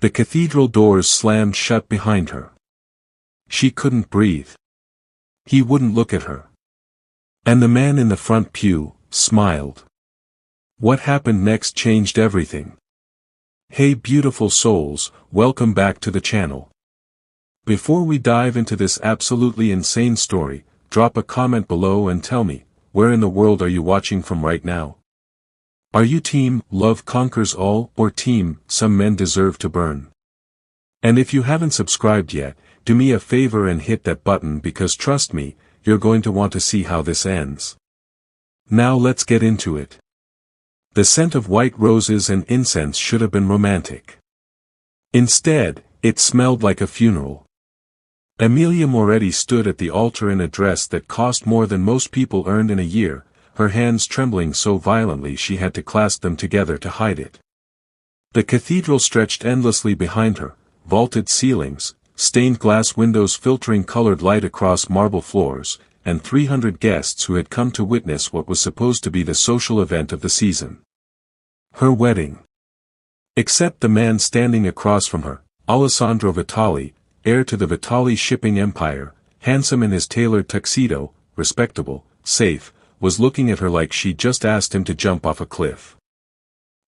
The cathedral doors slammed shut behind her. She couldn't breathe. He wouldn't look at her. And the man in the front pew smiled. What happened next changed everything. Hey beautiful souls, welcome back to the channel. Before we dive into this absolutely insane story, drop a comment below and tell me, where in the world are you watching from right now? Are you team, love conquers all, or team, some men deserve to burn? And if you haven't subscribed yet, do me a favor and hit that button because trust me, you're going to want to see how this ends. Now let's get into it. The scent of white roses and incense should have been romantic. Instead, it smelled like a funeral. Emilia Moretti stood at the altar in a dress that cost more than most people earned in a year, her hands trembling so violently she had to clasp them together to hide it. The cathedral stretched endlessly behind her, vaulted ceilings, stained glass windows filtering colored light across marble floors, and 300 guests who had come to witness what was supposed to be the social event of the season. Her wedding. Except the man standing across from her, Alessandro Vitali, heir to the Vitali shipping empire, handsome in his tailored tuxedo, respectable, safe, was looking at her like she'd just asked him to jump off a cliff.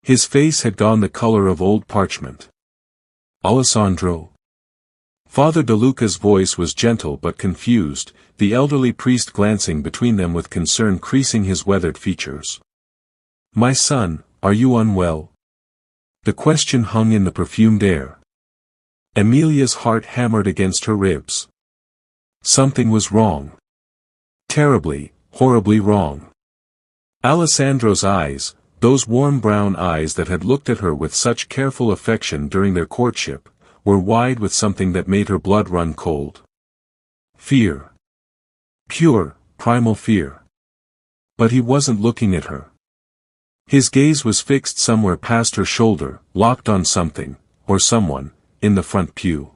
His face had gone the color of old parchment. Alessandro? Father De Luca's voice was gentle but confused, the elderly priest glancing between them with concern creasing his weathered features. My son, are you unwell? The question hung in the perfumed air. Emilia's heart hammered against her ribs. Something was wrong. Terribly, horribly wrong. Alessandro's eyes, those warm brown eyes that had looked at her with such careful affection during their courtship, were wide with something that made her blood run cold. Fear. Pure, primal fear. But he wasn't looking at her. His gaze was fixed somewhere past her shoulder, locked on something, or someone, in the front pew.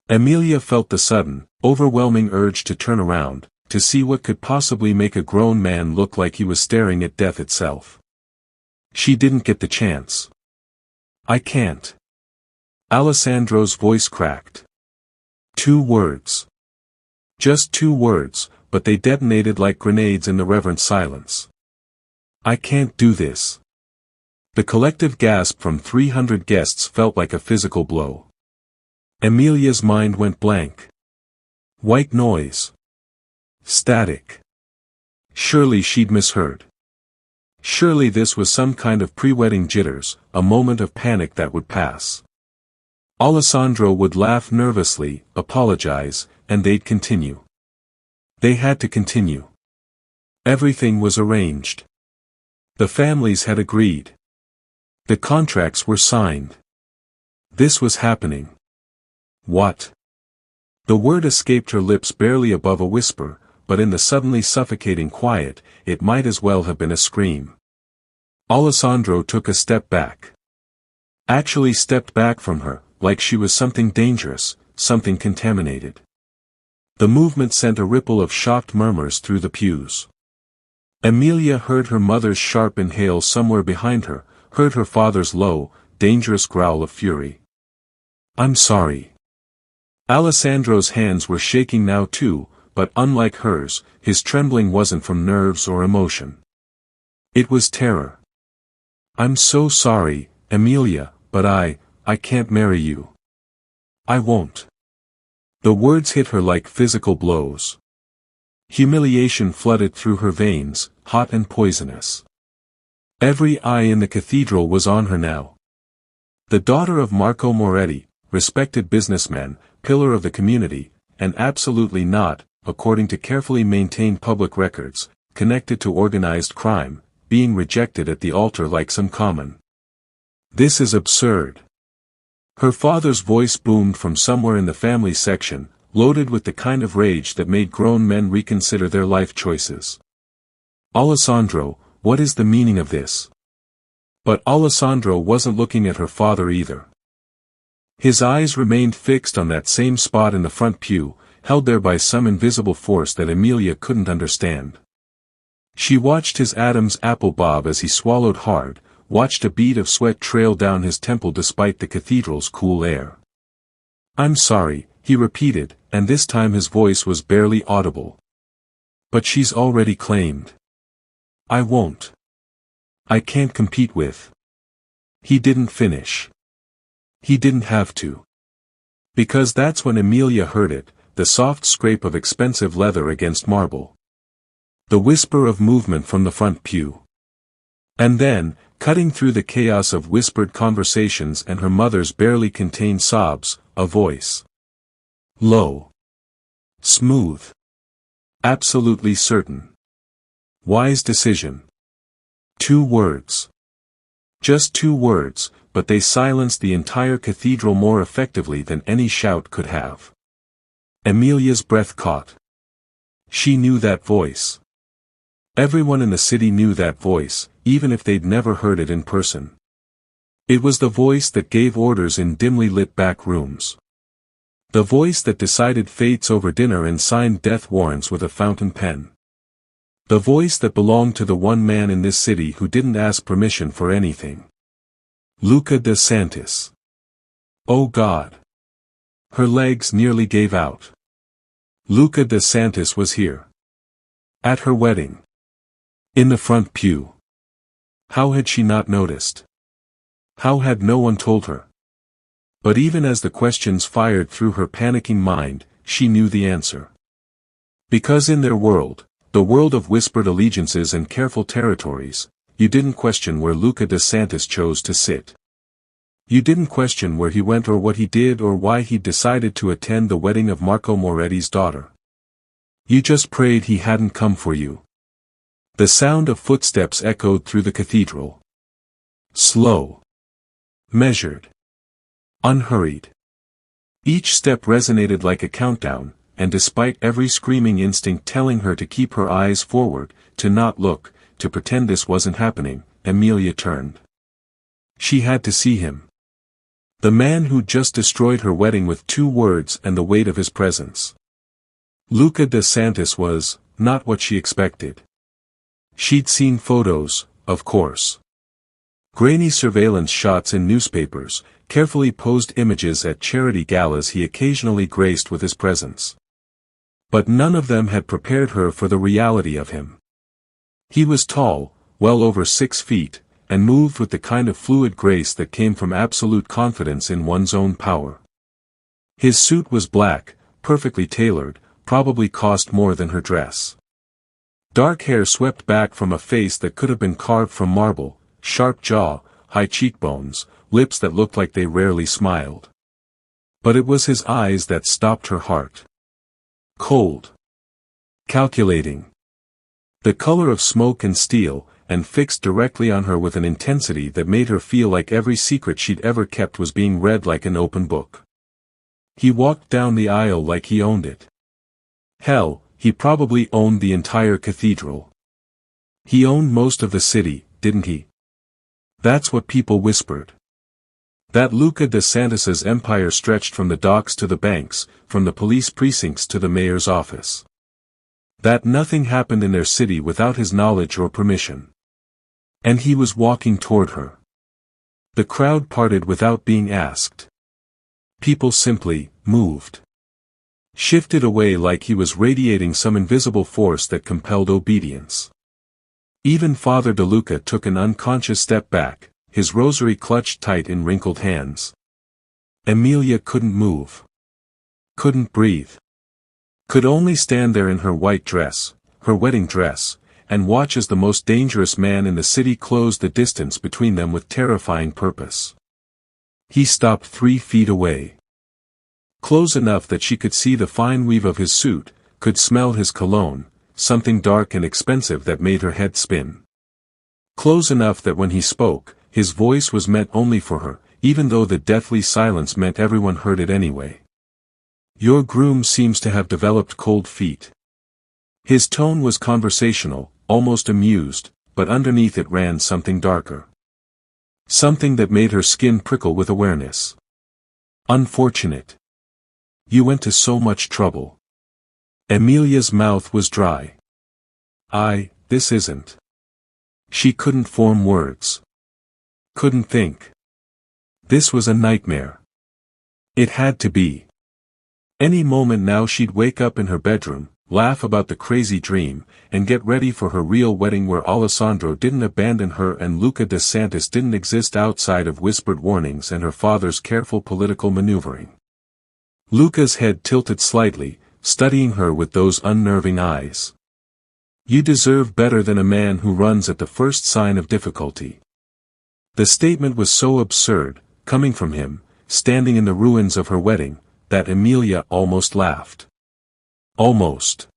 Emilia felt the sudden, overwhelming urge to turn around, to see what could possibly make a grown man look like he was staring at death itself. She didn't get the chance. I can't. Alessandro's voice cracked. 2 words. Just 2 words, but they detonated like grenades in the reverent silence. I can't do this. The collective gasp from 300 guests felt like a physical blow. Emilia's mind went blank. White noise. Static. Surely she'd misheard. Surely this was some kind of pre-wedding jitters, a moment of panic that would pass. Alessandro would laugh nervously, apologize, and they'd continue. They had to continue. Everything was arranged. The families had agreed. The contracts were signed. This was happening. What? The word escaped her lips barely above a whisper, but in the suddenly suffocating quiet, it might as well have been a scream. Alessandro took a step back. Actually stepped back from her, like she was something dangerous, something contaminated. The movement sent a ripple of shocked murmurs through the pews. Emilia heard her mother's sharp inhale somewhere behind her, heard her father's low, dangerous growl of fury. I'm sorry. Alessandro's hands were shaking now too, but unlike hers, his trembling wasn't from nerves or emotion. It was terror. I'm so sorry, Emilia, but I can't marry you. I won't. The words hit her like physical blows. Humiliation flooded through her veins, hot and poisonous. Every eye in the cathedral was on her now. The daughter of Marco Moretti, respected businessman, pillar of the community, and absolutely not, according to carefully maintained public records, connected to organized crime, being rejected at the altar like some common. This is absurd. Her father's voice boomed from somewhere in the family section, loaded with the kind of rage that made grown men reconsider their life choices. Alessandro, what is the meaning of this? But Alessandro wasn't looking at her father either. His eyes remained fixed on that same spot in the front pew, held there by some invisible force that Emilia couldn't understand. She watched his Adam's apple bob as he swallowed hard, watched a bead of sweat trail down his temple despite the cathedral's cool air. "I'm sorry," he repeated, and this time his voice was barely audible. "But she's already claimed. I won't. I can't compete with." He didn't finish. He didn't have to. Because that's when Emilia heard it, the soft scrape of expensive leather against marble. The whisper of movement from the front pew. And then, cutting through the chaos of whispered conversations and her mother's barely contained sobs, a voice. Low. Smooth. Absolutely certain. Wise decision. 2 words. Just 2 words, but they silenced the entire cathedral more effectively than any shout could have. Emilia's breath caught. She knew that voice. Everyone in the city knew that voice, even if they'd never heard it in person. It was the voice that gave orders in dimly lit back rooms. The voice that decided fates over dinner and signed death warrants with a fountain pen. The voice that belonged to the one man in this city who didn't ask permission for anything. Luca De Santis. Oh God. Her legs nearly gave out. Luca De Santis was here. At her wedding. In the front pew. How had she not noticed? How had no one told her? But even as the questions fired through her panicking mind, she knew the answer. Because in their world, the world of whispered allegiances and careful territories, you didn't question where Luca De Santis chose to sit. You didn't question where he went or what he did or why he decided to attend the wedding of Marco Moretti's daughter. You just prayed he hadn't come for you. The sound of footsteps echoed through the cathedral. Slow. Measured. Unhurried. Each step resonated like a countdown, and despite every screaming instinct telling her to keep her eyes forward, to not look, to pretend this wasn't happening, Emilia turned. She had to see him. The man who'd just destroyed her wedding with 2 words and the weight of his presence. Luca De Santis was, not what she expected. She'd seen photos, of course. Grainy surveillance shots in newspapers, carefully posed images at charity galas he occasionally graced with his presence. But none of them had prepared her for the reality of him. He was tall, well over 6 feet, and moved with the kind of fluid grace that came from absolute confidence in one's own power. His suit was black, perfectly tailored, probably cost more than her dress. Dark hair swept back from a face that could have been carved from marble, sharp jaw, high cheekbones, lips that looked like they rarely smiled. But it was his eyes that stopped her heart. Cold. Calculating. The color of smoke and steel, and fixed directly on her with an intensity that made her feel like every secret she'd ever kept was being read like an open book. He walked down the aisle like he owned it. Hell, he probably owned the entire cathedral. He owned most of the city, didn't he? That's what people whispered. That Luca De Santis's empire stretched from the docks to the banks, from the police precincts to the mayor's office. That nothing happened in their city without his knowledge or permission. And he was walking toward her. The crowd parted without being asked. People simply moved. Shifted away like he was radiating some invisible force that compelled obedience. Even Father De Luca took an unconscious step back, his rosary clutched tight in wrinkled hands. Emilia couldn't move. Couldn't breathe. Could only stand there in her white dress, her wedding dress, and watch as the most dangerous man in the city closed the distance between them with terrifying purpose. He stopped 3 feet away. Close enough that she could see the fine weave of his suit, could smell his cologne, something dark and expensive that made her head spin. Close enough that when he spoke, his voice was meant only for her, even though the deathly silence meant everyone heard it anyway. Your groom seems to have developed cold feet. His tone was conversational, almost amused, but underneath it ran something darker. Something that made her skin prickle with awareness. Unfortunate. You went to so much trouble. Emilia's mouth was dry. This isn't. She couldn't form words. Couldn't think. This was a nightmare. It had to be. Any moment now she'd wake up in her bedroom, laugh about the crazy dream, and get ready for her real wedding where Alessandro didn't abandon her and Luca De Santis didn't exist outside of whispered warnings and her father's careful political maneuvering. Luca's head tilted slightly, studying her with those unnerving eyes. You deserve better than a man who runs at the first sign of difficulty. The statement was so absurd, coming from him, standing in the ruins of her wedding, that Emilia almost laughed. Almost.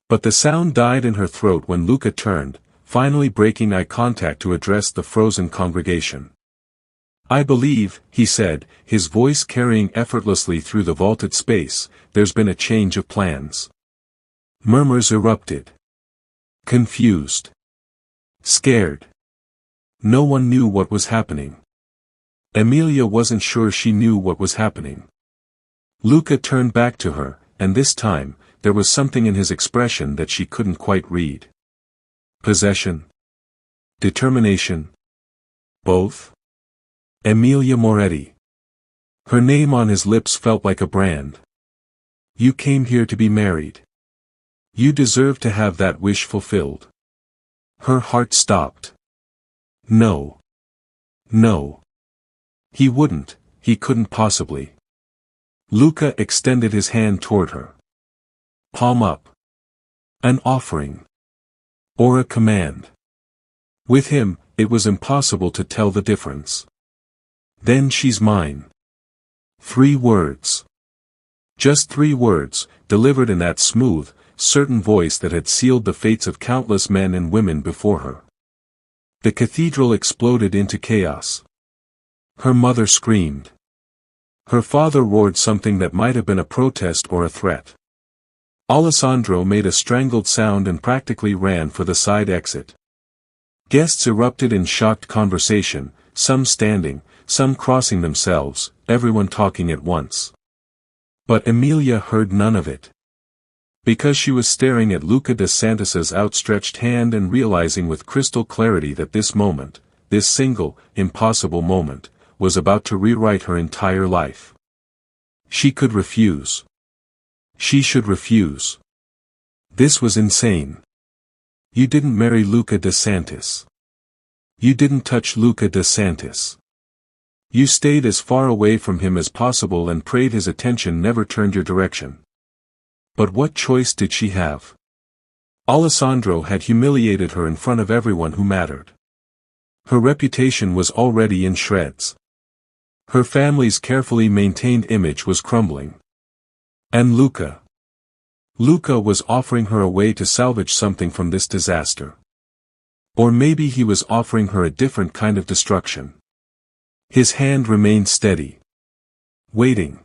But the sound died in her throat when Luca turned, finally breaking eye contact to address the frozen congregation. I believe, he said, his voice carrying effortlessly through the vaulted space, there's been a change of plans. Murmurs erupted. Confused. Scared. No one knew what was happening. Emilia wasn't sure she knew what was happening. Luca turned back to her, and this time, there was something in his expression that she couldn't quite read. Possession? Determination? Both? Emilia Moretti. Her name on his lips felt like a brand. You came here to be married. You deserve to have that wish fulfilled. Her heart stopped. No. No. He wouldn't, he couldn't possibly. Luca extended his hand toward her. Palm up. An offering. Or a command. With him, it was impossible to tell the difference. Then she's mine. 3 words. Just 3 words, delivered in that smooth, certain voice that had sealed the fates of countless men and women before her. The cathedral exploded into chaos. Her mother screamed. Her father roared something that might have been a protest or a threat. Alessandro made a strangled sound and practically ran for the side exit. Guests erupted in shocked conversation, some standing, some crossing themselves, everyone talking at once. But Emilia heard none of it. Because she was staring at Luca De Santis's outstretched hand and realizing with crystal clarity that this moment, this single, impossible moment, was about to rewrite her entire life. She could refuse. She should refuse. This was insane. You didn't marry Luca De Santis. You didn't touch Luca De Santis. You stayed as far away from him as possible and prayed his attention never turned your direction. But what choice did she have? Alessandro had humiliated her in front of everyone who mattered. Her reputation was already in shreds. Her family's carefully maintained image was crumbling. And Luca. Luca was offering her a way to salvage something from this disaster. Or maybe he was offering her a different kind of destruction. His hand remained steady. Waiting.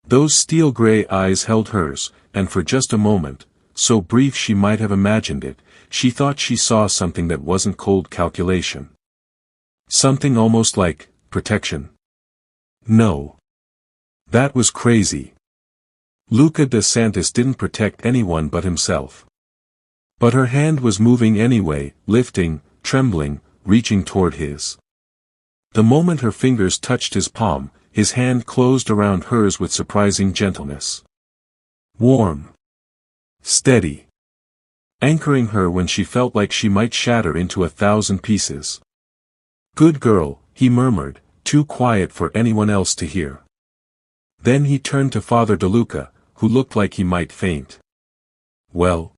Those steel-gray eyes held hers, and for just a moment, so brief she might have imagined it, she thought she saw something that wasn't cold calculation. Something almost like protection. No. That was crazy. Luca De Santis didn't protect anyone but himself. But her hand was moving anyway, lifting, trembling, reaching toward his. The moment her fingers touched his palm, his hand closed around hers with surprising gentleness. Warm. Steady. Anchoring her when she felt like she might shatter into 1,000 pieces. Good girl, he murmured, too quiet for anyone else to hear. Then he turned to Father De Luca, who looked like he might faint. Well?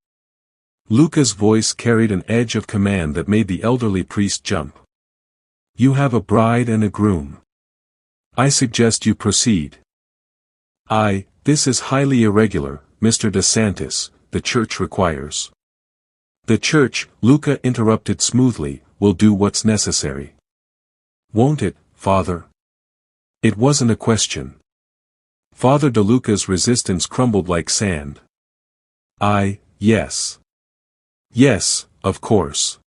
Luca's voice carried an edge of command that made the elderly priest jump. You have a bride and a groom. I suggest you proceed. This is highly irregular, Mr. De Santis, the church requires. The church, Luca interrupted smoothly, will do what's necessary. Won't it, Father? It wasn't a question. Father De Luca's resistance crumbled like sand. Yes. Yes, of course.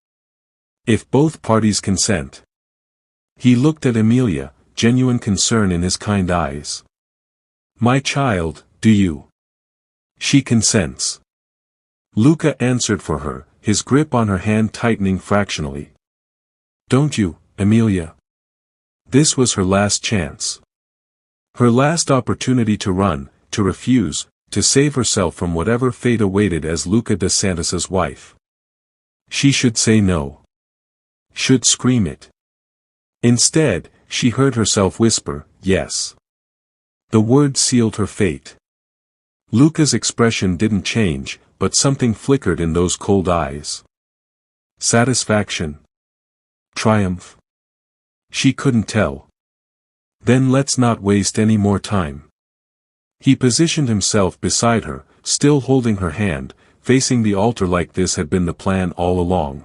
If both parties consent. He looked at Emilia, genuine concern in his kind eyes. My child, do you? She consents. Luca answered for her, his grip on her hand tightening fractionally. Don't you, Emilia. This was her last chance. Her last opportunity to run, to refuse, to save herself from whatever fate awaited as Luca De Santis's wife. She should say no. Should scream it. Instead, she heard herself whisper, yes. The word sealed her fate. Luca's expression didn't change, but something flickered in those cold eyes. Satisfaction? Triumph? She couldn't tell. Then let's not waste any more time. He positioned himself beside her, still holding her hand, facing the altar like this had been the plan all along.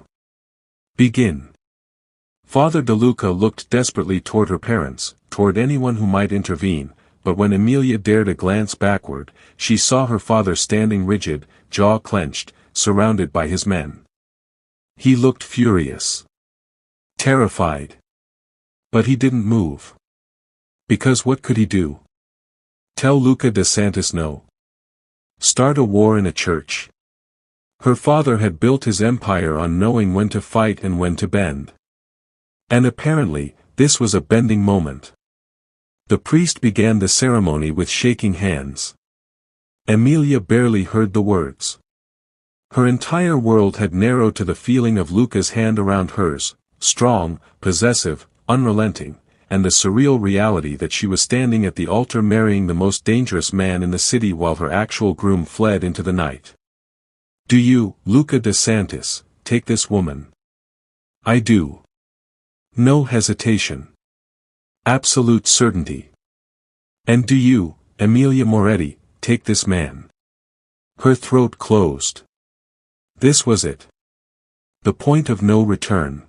Begin. Father De Luca looked desperately toward her parents, toward anyone who might intervene, but when Emilia dared a glance backward, she saw her father standing rigid, jaw clenched, surrounded by his men. He looked furious. Terrified. But he didn't move. Because what could he do? Tell Luca De Santis no? Start a war in a church? Her father had built his empire on knowing when to fight and when to bend. And apparently, this was a bending moment. The priest began the ceremony with shaking hands. Emilia barely heard the words. Her entire world had narrowed to the feeling of Luca's hand around hers, strong, possessive, unrelenting, and the surreal reality that she was standing at the altar marrying the most dangerous man in the city while her actual groom fled into the night. Do you, Luca De Santis, take this woman? I do. No hesitation. Absolute certainty. And do you, Emilia Moretti, take this man? Her throat closed. This was it. The point of no return.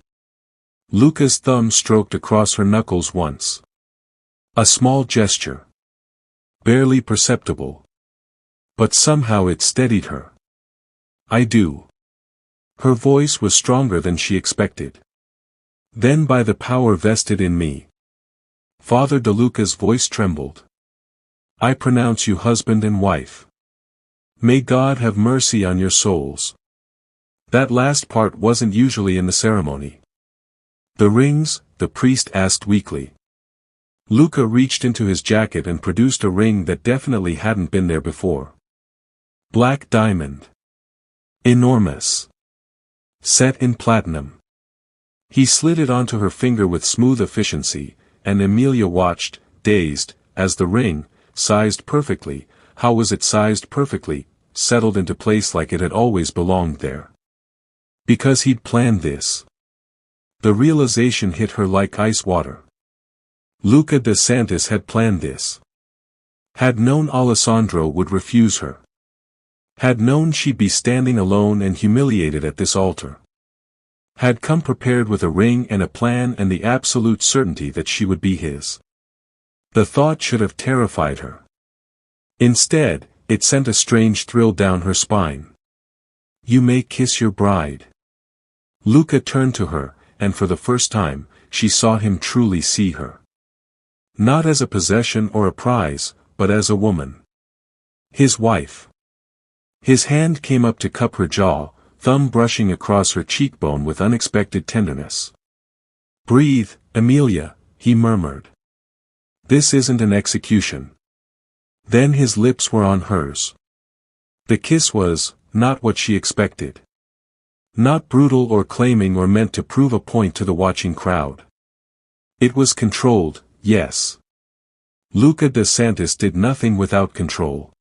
Luca's thumb stroked across her knuckles once. A small gesture. Barely perceptible. But somehow it steadied her. I do. Her voice was stronger than she expected. Then by the power vested in me. Father De Luca's voice trembled. I pronounce you husband and wife. May God have mercy on your souls. That last part wasn't usually in the ceremony. The rings, the priest asked weakly. Luca reached into his jacket and produced a ring that definitely hadn't been there before. Black diamond. Enormous. Set in platinum. He slid it onto her finger with smooth efficiency, and Emilia watched, dazed, as the ring, sized perfectly, how was it sized perfectly, settled into place like it had always belonged there. Because he'd planned this. The realization hit her like ice water. Luca De Santis had planned this. Had known Alessandro would refuse her. Had known she'd be standing alone and humiliated at this altar. Had come prepared with a ring and a plan and the absolute certainty that she would be his. The thought should have terrified her. Instead, it sent a strange thrill down her spine. You may kiss your bride. Luca turned to her, and for the first time, she saw him truly see her. Not as a possession or a prize, but as a woman. His wife. His hand came up to cup her jaw, thumb brushing across her cheekbone with unexpected tenderness. Breathe, Emilia, he murmured. This isn't an execution. Then his lips were on hers. The kiss was, not what she expected. Not brutal or claiming or meant to prove a point to the watching crowd. It was controlled, yes. Luca De Santis did nothing without control.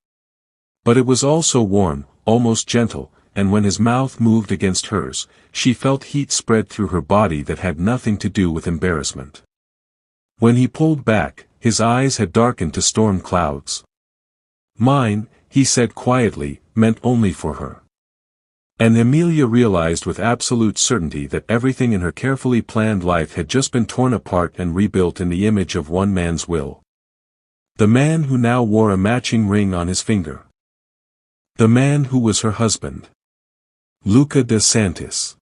But it was also warm, almost gentle, and when his mouth moved against hers, she felt heat spread through her body that had nothing to do with embarrassment. When he pulled back, his eyes had darkened to storm clouds. Mine, he said quietly, meant only for her. And Emilia realized with absolute certainty that everything in her carefully planned life had just been torn apart and rebuilt in the image of one man's will. The man who now wore a matching ring on his finger. The man who was her husband. Luca De Santis.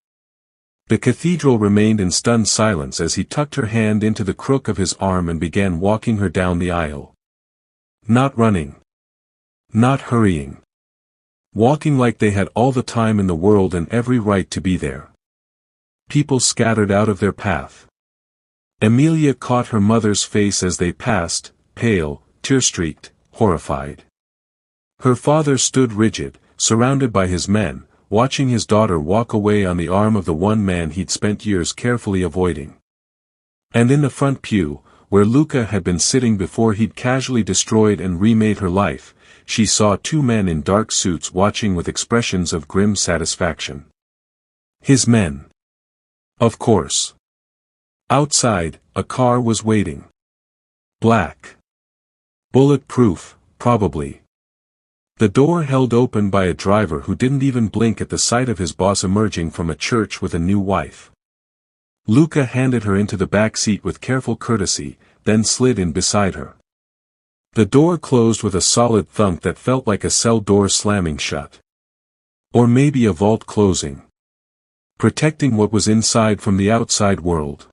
The cathedral remained in stunned silence as he tucked her hand into the crook of his arm and began walking her down the aisle. Not running. Not hurrying. Walking like they had all the time in the world and every right to be there. People scattered out of their path. Emilia caught her mother's face as they passed, pale, tear-streaked, horrified. Her father stood rigid, surrounded by his men, watching his daughter walk away on the arm of the one man he'd spent years carefully avoiding. And in the front pew, where Luca had been sitting before he'd casually destroyed and remade her life, she saw two men in dark suits watching with expressions of grim satisfaction. His men. Of course. Outside, a car was waiting. Black. Bulletproof, probably. The door held open by a driver who didn't even blink at the sight of his boss emerging from a church with a new wife. Luca handed her into the back seat with careful courtesy, then slid in beside her. The door closed with a solid thunk that felt like a cell door slamming shut. Or maybe a vault closing. Protecting what was inside from the outside world.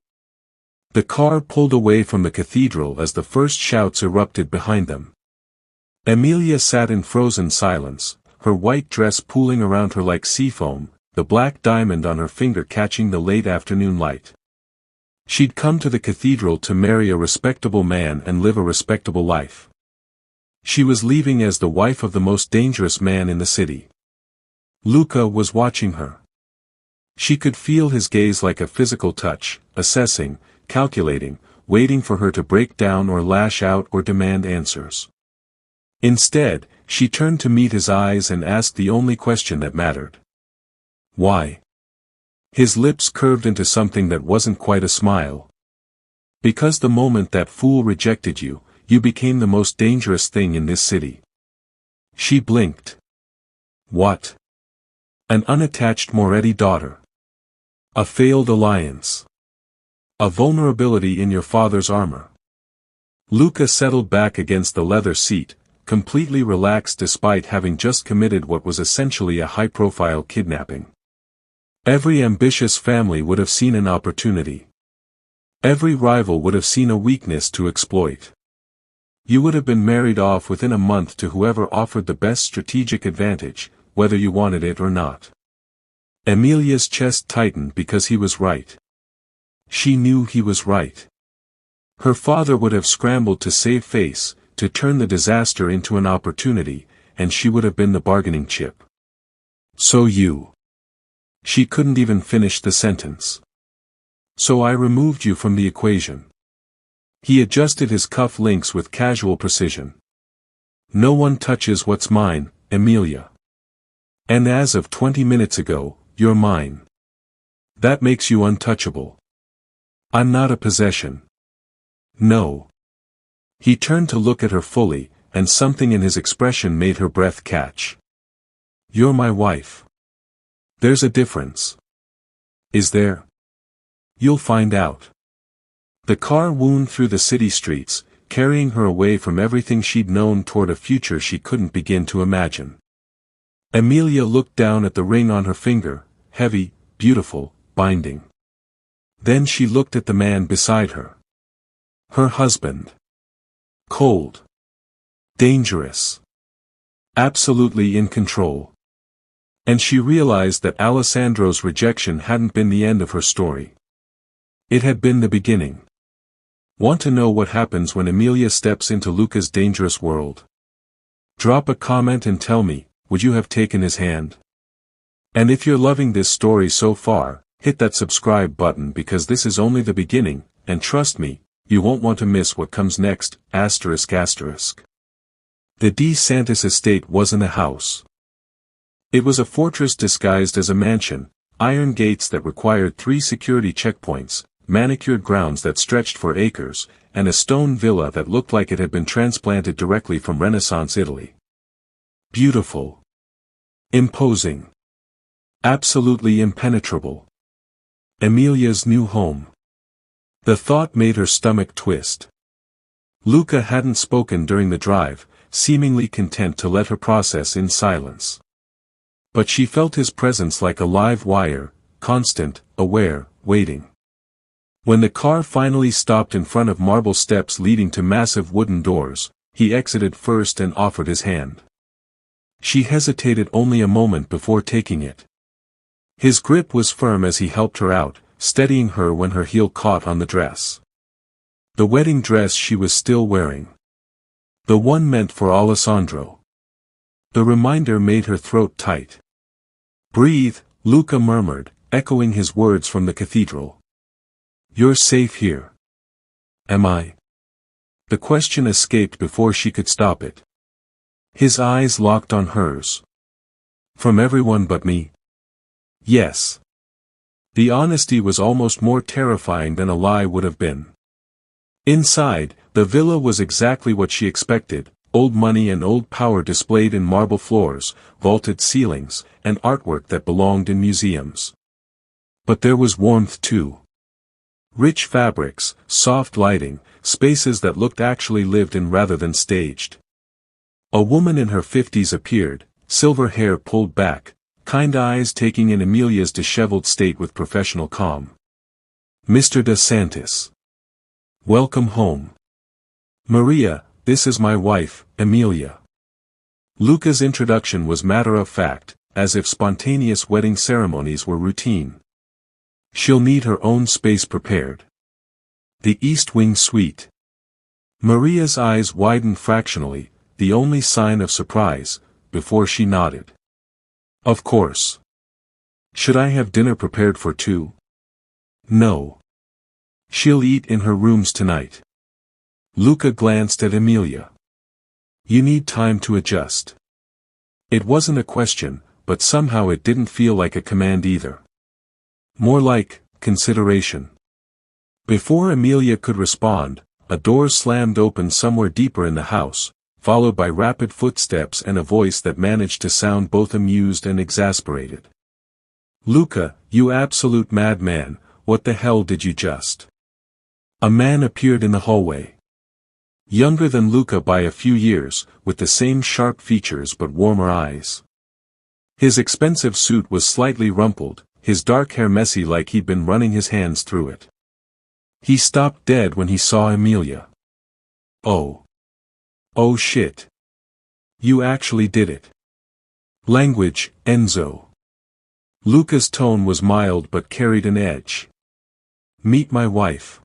The car pulled away from the cathedral as the first shouts erupted behind them. Emilia sat in frozen silence, her white dress pooling around her like sea foam, the black diamond on her finger catching the late afternoon light. She'd come to the cathedral to marry a respectable man and live a respectable life. She was leaving as the wife of the most dangerous man in the city. Luca was watching her. She could feel his gaze like a physical touch, assessing, calculating, waiting for her to break down or lash out or demand answers. Instead, she turned to meet his eyes and asked the only question that mattered. Why? His lips curved into something that wasn't quite a smile. Because the moment that fool rejected you, you became the most dangerous thing in this city. She blinked. What? An unattached Moretti daughter. A failed alliance. A vulnerability in your father's armor. Luca settled back against the leather seat, completely relaxed despite having just committed what was essentially a high-profile kidnapping. Every ambitious family would have seen an opportunity. Every rival would have seen a weakness to exploit. You would have been married off within a month to whoever offered the best strategic advantage, whether you wanted it or not. Emilia's chest tightened because he was right. She knew he was right. Her father would have scrambled to save face, to turn the disaster into an opportunity, and she would have been the bargaining chip. So you. She couldn't even finish the sentence. So I removed you from the equation. He adjusted his cuff links with casual precision. No one touches what's mine, Emilia. And as of 20 minutes ago, you're mine. That makes you untouchable. I'm not a possession. No. He turned to look at her fully, and something in his expression made her breath catch. You're my wife. There's a difference. Is there? You'll find out. The car wound through the city streets, carrying her away from everything she'd known toward a future she couldn't begin to imagine. Emilia looked down at the ring on her finger, heavy, beautiful, binding. Then she looked at the man beside her. Her husband. Cold. Dangerous. Absolutely in control. And she realized that Alessandro's rejection hadn't been the end of her story. It had been the beginning. Want to know what happens when Emilia steps into Luca's dangerous world? Drop a comment and tell me, would you have taken his hand? And if you're loving this story so far, hit that subscribe button because this is only the beginning, and trust me, you won't want to miss what comes next, ***. The De Santis estate wasn't a house. It was a fortress disguised as a mansion, iron gates that required 3 security checkpoints, manicured grounds that stretched for acres, and a stone villa that looked like it had been transplanted directly from Renaissance Italy. Beautiful. Imposing. Absolutely impenetrable. Emilia's new home. The thought made her stomach twist. Luca hadn't spoken during the drive, seemingly content to let her process in silence. But she felt his presence like a live wire, constant, aware, waiting. When the car finally stopped in front of marble steps leading to massive wooden doors, he exited first and offered his hand. She hesitated only a moment before taking it. His grip was firm as he helped her out, steadying her when her heel caught on the dress. The wedding dress she was still wearing. The one meant for Alessandro. The reminder made her throat tight. "Breathe," Luca murmured, echoing his words from the cathedral. "You're safe here." "Am I?" The question escaped before she could stop it. His eyes locked on hers. "From everyone but me?" "Yes." The honesty was almost more terrifying than a lie would have been. Inside, the villa was exactly what she expected: old money and old power displayed in marble floors, vaulted ceilings, and artwork that belonged in museums. But there was warmth too. Rich fabrics, soft lighting, spaces that looked actually lived in rather than staged. A woman in her 50s appeared, silver hair pulled back, kind eyes taking in Emilia's disheveled state with professional calm. "Mr. De Santis. Welcome home. Maria, this is my wife, Emilia." Luca's introduction was matter-of-fact, as if spontaneous wedding ceremonies were routine. "She'll need her own space prepared. The East Wing Suite." Maria's eyes widened fractionally, the only sign of surprise, before she nodded. "Of course. Should I have dinner prepared for two?" "No. She'll eat in her rooms tonight." Luca glanced at Emilia. "You need time to adjust." It wasn't a question, but somehow it didn't feel like a command either. More like consideration. Before Emilia could respond, a door slammed open somewhere deeper in the house, followed by rapid footsteps and a voice that managed to sound both amused and exasperated. "Luca, you absolute madman, what the hell did you just?" A man appeared in the hallway. Younger than Luca by a few years, with the same sharp features but warmer eyes. His expensive suit was slightly rumpled, his dark hair messy like he'd been running his hands through it. He stopped dead when he saw Emilia. "Oh. Oh shit. You actually did it." "Language, Enzo." Luca's tone was mild but carried an edge. "Meet my wife."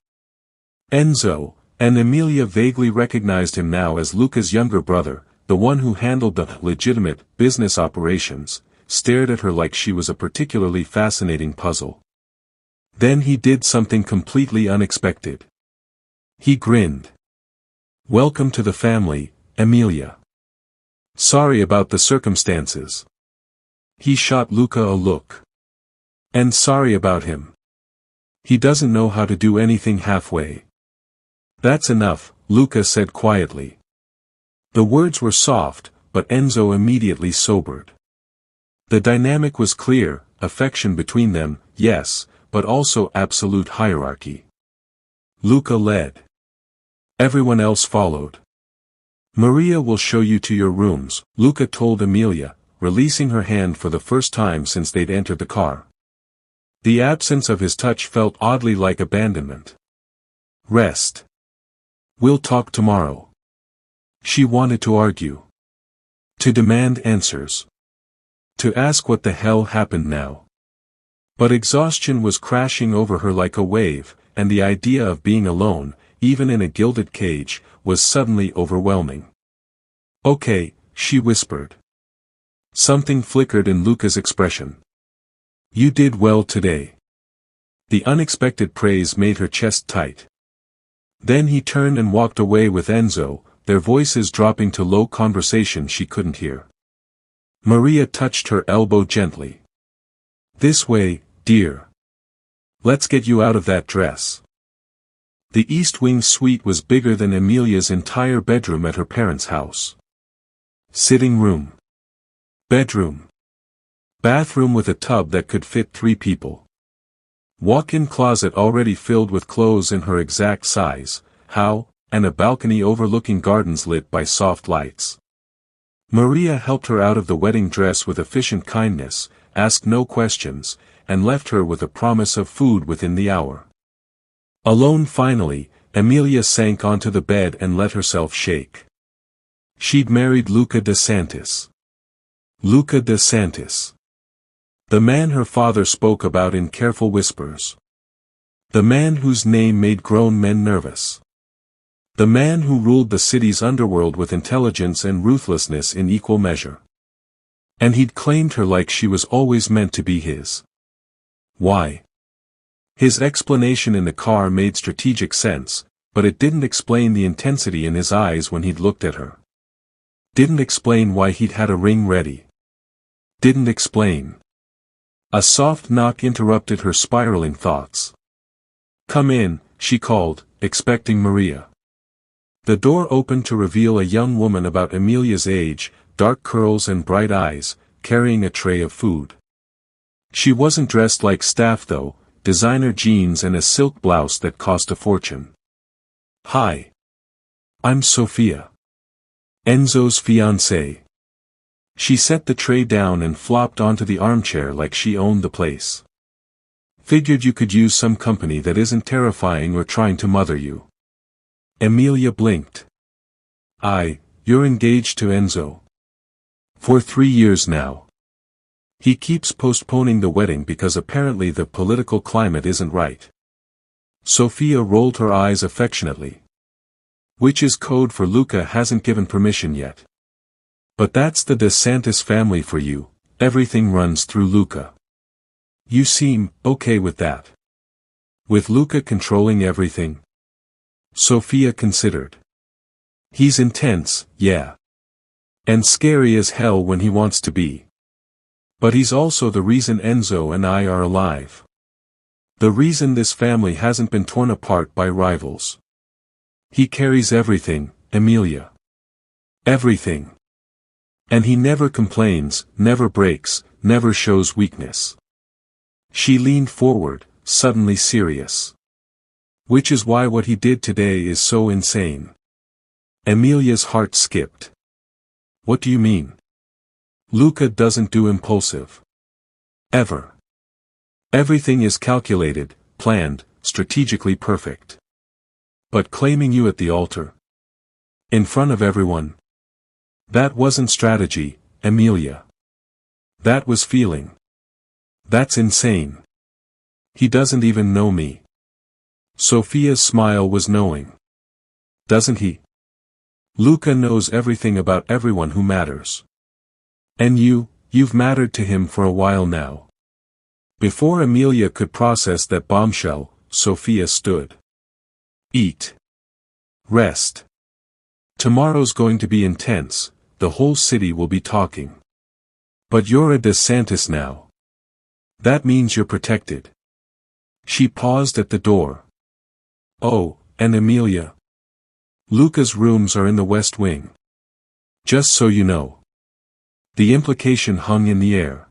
Enzo, and Emilia vaguely recognized him now as Luca's younger brother, the one who handled the legitimate business operations, stared at her like she was a particularly fascinating puzzle. Then he did something completely unexpected. He grinned. "Welcome to the family, Emilia. Sorry about the circumstances." He shot Luca a look. "And sorry about him. He doesn't know how to do anything halfway." "That's enough," Luca said quietly. The words were soft, but Enzo immediately sobered. The dynamic was clear: affection between them, yes, but also absolute hierarchy. Luca led. Everyone else followed. "Maria will show you to your rooms," Luca told Emilia, releasing her hand for the first time since they'd entered the car. The absence of his touch felt oddly like abandonment. "Rest. We'll talk tomorrow." She wanted to argue. To demand answers. To ask what the hell happened now. But exhaustion was crashing over her like a wave, and the idea of being alone, even in a gilded cage, was suddenly overwhelming. "Okay," she whispered. Something flickered in Luca's expression. "You did well today." The unexpected praise made her chest tight. Then he turned and walked away with Enzo, their voices dropping to low conversation she couldn't hear. Maria touched her elbow gently. "This way, dear. Let's get you out of that dress." The East Wing Suite was bigger than Emilia's entire bedroom at her parents' house. Sitting room. Bedroom. Bathroom with a tub that could fit 3 people. Walk-in closet already filled with clothes in her exact size, and a balcony overlooking gardens lit by soft lights. Maria helped her out of the wedding dress with efficient kindness, asked no questions, and left her with a promise of food within the hour. Alone finally, Emilia sank onto the bed and let herself shake. She'd married Luca De Santis. Luca De Santis. The man her father spoke about in careful whispers. The man whose name made grown men nervous. The man who ruled the city's underworld with intelligence and ruthlessness in equal measure. And he'd claimed her like she was always meant to be his. Why? His explanation in the car made strategic sense, but it didn't explain the intensity in his eyes when he'd looked at her. Didn't explain why he'd had a ring ready. Didn't explain. A soft knock interrupted her spiraling thoughts. "Come in," she called, expecting Maria. The door opened to reveal a young woman about Emilia's age, dark curls and bright eyes, carrying a tray of food. She wasn't dressed like staff though, designer jeans and a silk blouse that cost a fortune. "Hi. I'm Sophia. Enzo's fiancée." She set the tray down and flopped onto the armchair like she owned the place. "Figured you could use some company that isn't terrifying or trying to mother you." Emilia blinked. You're engaged to Enzo. For 3 years now. He keeps postponing the wedding because apparently the political climate isn't right." Sophia rolled her eyes affectionately. "Which is code for Luca hasn't given permission yet. But that's the De Santis family for you, everything runs through Luca. You seem okay with that. With Luca controlling everything?" Sophia considered. "He's intense, yeah. And scary as hell when he wants to be. But he's also the reason Enzo and I are alive. The reason this family hasn't been torn apart by rivals. He carries everything, Emilia. Everything. And he never complains, never breaks, never shows weakness." She leaned forward, suddenly serious. "Which is why what he did today is so insane." Emilia's heart skipped. "What do you mean?" "Luca doesn't do impulsive. Ever. Everything is calculated, planned, strategically perfect. But claiming you at the altar? In front of everyone? That wasn't strategy, Emilia. That was feeling. That's insane. He doesn't even know me." Sophia's smile was knowing. "Doesn't he? Luca knows everything about everyone who matters. And you've mattered to him for a while now." Before Emilia could process that bombshell, Sophia stood. "Eat. Rest. Tomorrow's going to be intense, the whole city will be talking. But you're a De Santis now. That means you're protected." She paused at the door. "Oh, and Emilia? Luca's rooms are in the West Wing. Just so you know." The implication hung in the air.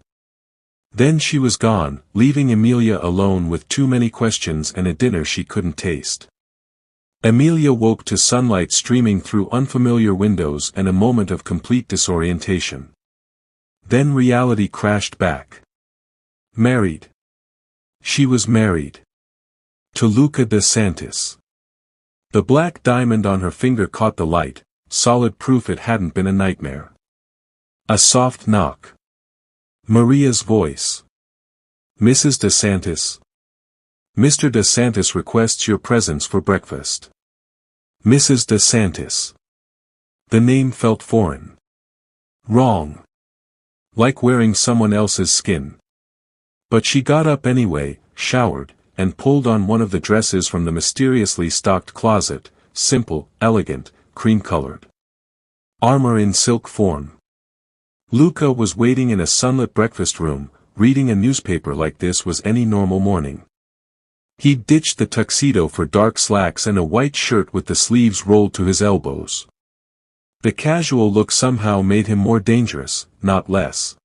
Then she was gone, leaving Emilia alone with too many questions and a dinner she couldn't taste. Emilia woke to sunlight streaming through unfamiliar windows and a moment of complete disorientation. Then reality crashed back. Married. She was married. To Luca De Santis. The black diamond on her finger caught the light, solid proof it hadn't been a nightmare. A soft knock. Maria's voice. "Mrs. De Santis. Mr. De Santis requests your presence for breakfast." Mrs. De Santis. The name felt foreign. Wrong. Like wearing someone else's skin. But she got up anyway, showered, and pulled on one of the dresses from the mysteriously stocked closet, simple, elegant, cream-colored. Armor in silk form. Luca was waiting in a sunlit breakfast room, reading a newspaper like this was any normal morning. He'd ditched the tuxedo for dark slacks and a white shirt with the sleeves rolled to his elbows. The casual look somehow made him more dangerous, not less.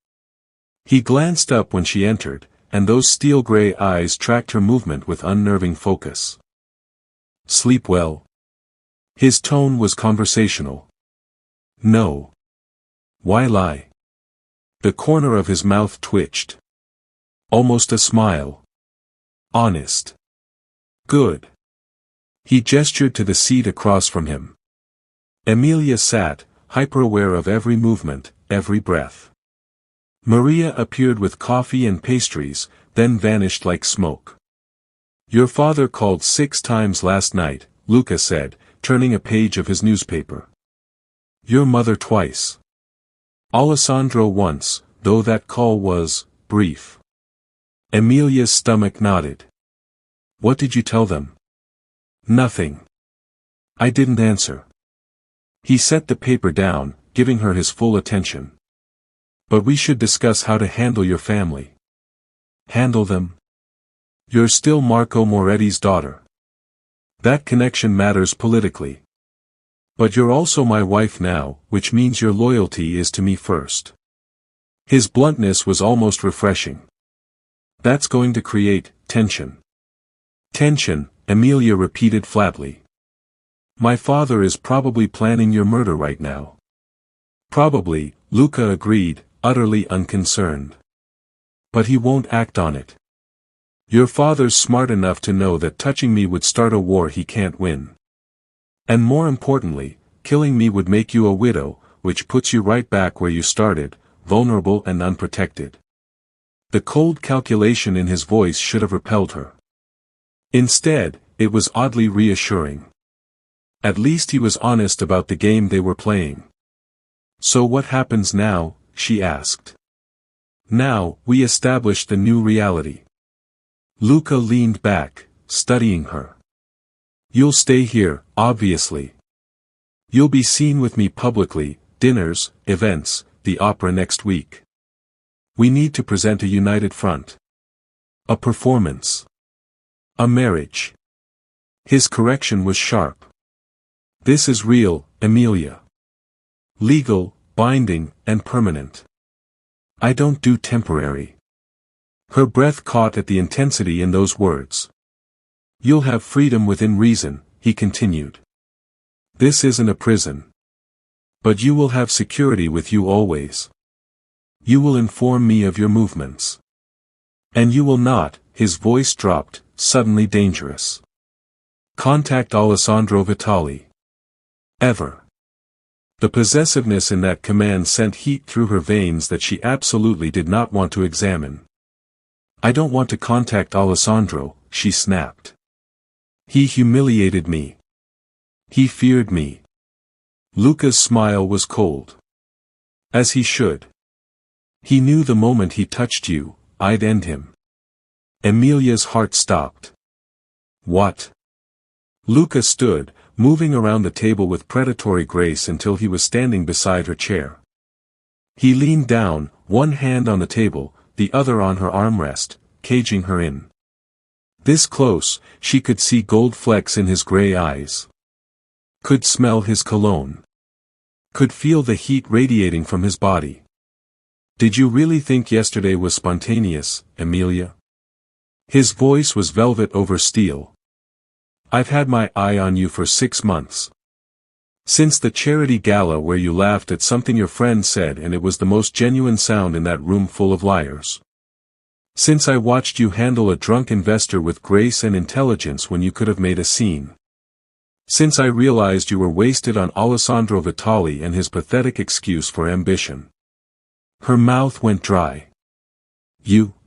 He glanced up when she entered, and those steel-gray eyes tracked her movement with unnerving focus. "Sleep well?" His tone was conversational. "No." "Why lie?" The corner of his mouth twitched. Almost a smile. "Honest." "Good." He gestured to the seat across from him. Emilia sat, hyper-aware of every movement, every breath. Maria appeared with coffee and pastries, then vanished like smoke. "Your father called 6 times last night," Luca said, turning a page of his newspaper. Your mother twice. Alessandro once, though that call was brief. Emilia's stomach nodded. What did you tell them? Nothing. I didn't answer. He set the paper down, giving her his full attention. But we should discuss how to handle your family. Handle them? You're still Marco Moretti's daughter. That connection matters politically. But you're also my wife now, which means your loyalty is to me first. His bluntness was almost refreshing. That's going to create tension. Tension, Emilia repeated flatly. My father is probably planning your murder right now. Probably, Luca agreed, utterly unconcerned. But he won't act on it. Your father's smart enough to know that touching me would start a war he can't win. And more importantly, killing me would make you a widow, which puts you right back where you started, vulnerable and unprotected. The cold calculation in his voice should have repelled her. Instead, it was oddly reassuring. At least he was honest about the game they were playing. So what happens now? She asked. Now, we establish the new reality. Luca leaned back, studying her. You'll stay here, obviously. You'll be seen with me publicly, dinners, events, the opera next week. We need to present a united front. A performance. A marriage. His correction was sharp. This is real, Emilia. Legal, binding, and permanent. I don't do temporary. Her breath caught at the intensity in those words. You'll have freedom within reason, he continued. This isn't a prison. But you will have security with you always. You will inform me of your movements. And you will not, his voice dropped, suddenly dangerous. Contact Alessandro Vitali. Ever. The possessiveness in that command sent heat through her veins that she absolutely did not want to examine. I don't want to contact Alessandro, she snapped. He humiliated me. He feared me. Luca's smile was cold. As he should. He knew the moment he touched you, I'd end him. Emilia's heart stopped. What? Luca stood, moving around the table with predatory grace until he was standing beside her chair. He leaned down, one hand on the table, the other on her armrest, caging her in. This close, she could see gold flecks in his gray eyes. Could smell his cologne. Could feel the heat radiating from his body. Did you really think yesterday was spontaneous, Emilia? His voice was velvet over steel. I've had my eye on you for 6 months. Since the charity gala where you laughed at something your friend said and it was the most genuine sound in that room full of liars. Since I watched you handle a drunk investor with grace and intelligence when you could have made a scene. Since I realized you were wasted on Alessandro Vitali and his pathetic excuse for ambition. Her mouth went dry.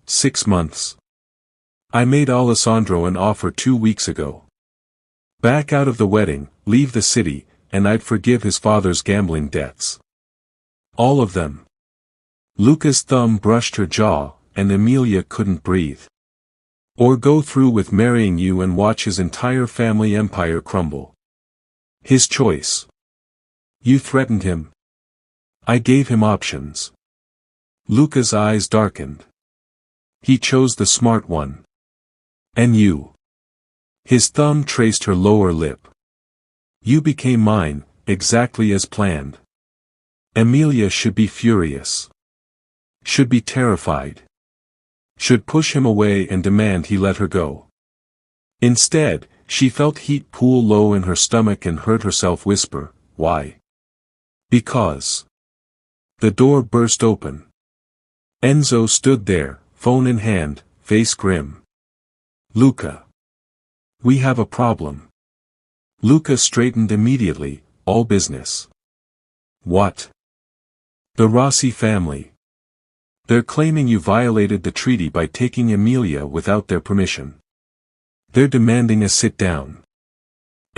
6 months. I made Alessandro an offer 2 weeks ago. Back out of the wedding, leave the city, and I'd forgive his father's gambling debts. All of them. Luca's thumb brushed her jaw, and Emilia couldn't breathe. Or go through with marrying you and watch his entire family empire crumble. His choice. You threatened him. I gave him options. Luca's eyes darkened. He chose the smart one. And you. His thumb traced her lower lip. You became mine, exactly as planned. Emilia should be furious. Should be terrified. Should push him away and demand he let her go. Instead, she felt heat pool low in her stomach and heard herself whisper, why? Because. The door burst open. Enzo stood there, phone in hand, face grim. Luca. We have a problem. Luca straightened immediately, all business. What? The Rossi family. They're claiming you violated the treaty by taking Emilia without their permission. They're demanding a sit-down.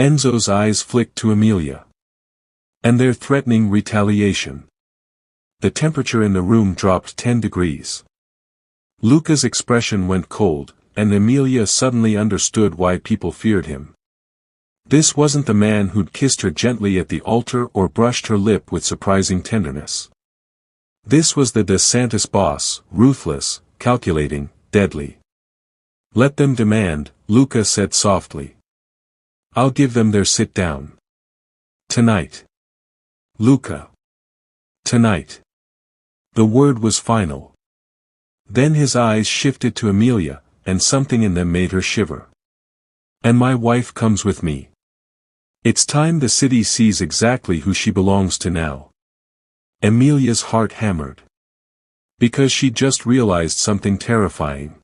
Enzo's eyes flicked to Emilia. And their threatening retaliation. The temperature in the room dropped 10 degrees. Luca's expression went cold, and Emilia suddenly understood why people feared him. This wasn't the man who'd kissed her gently at the altar or brushed her lip with surprising tenderness. This was the De Santis boss, ruthless, calculating, deadly. Let them demand, Luca said softly. I'll give them their sit down. Tonight. Luca. Tonight. The word was final. Then his eyes shifted to Emilia, and something in them made her shiver. And my wife comes with me. It's time the city sees exactly who she belongs to now. Emilia's heart hammered. Because she just realized something terrifying.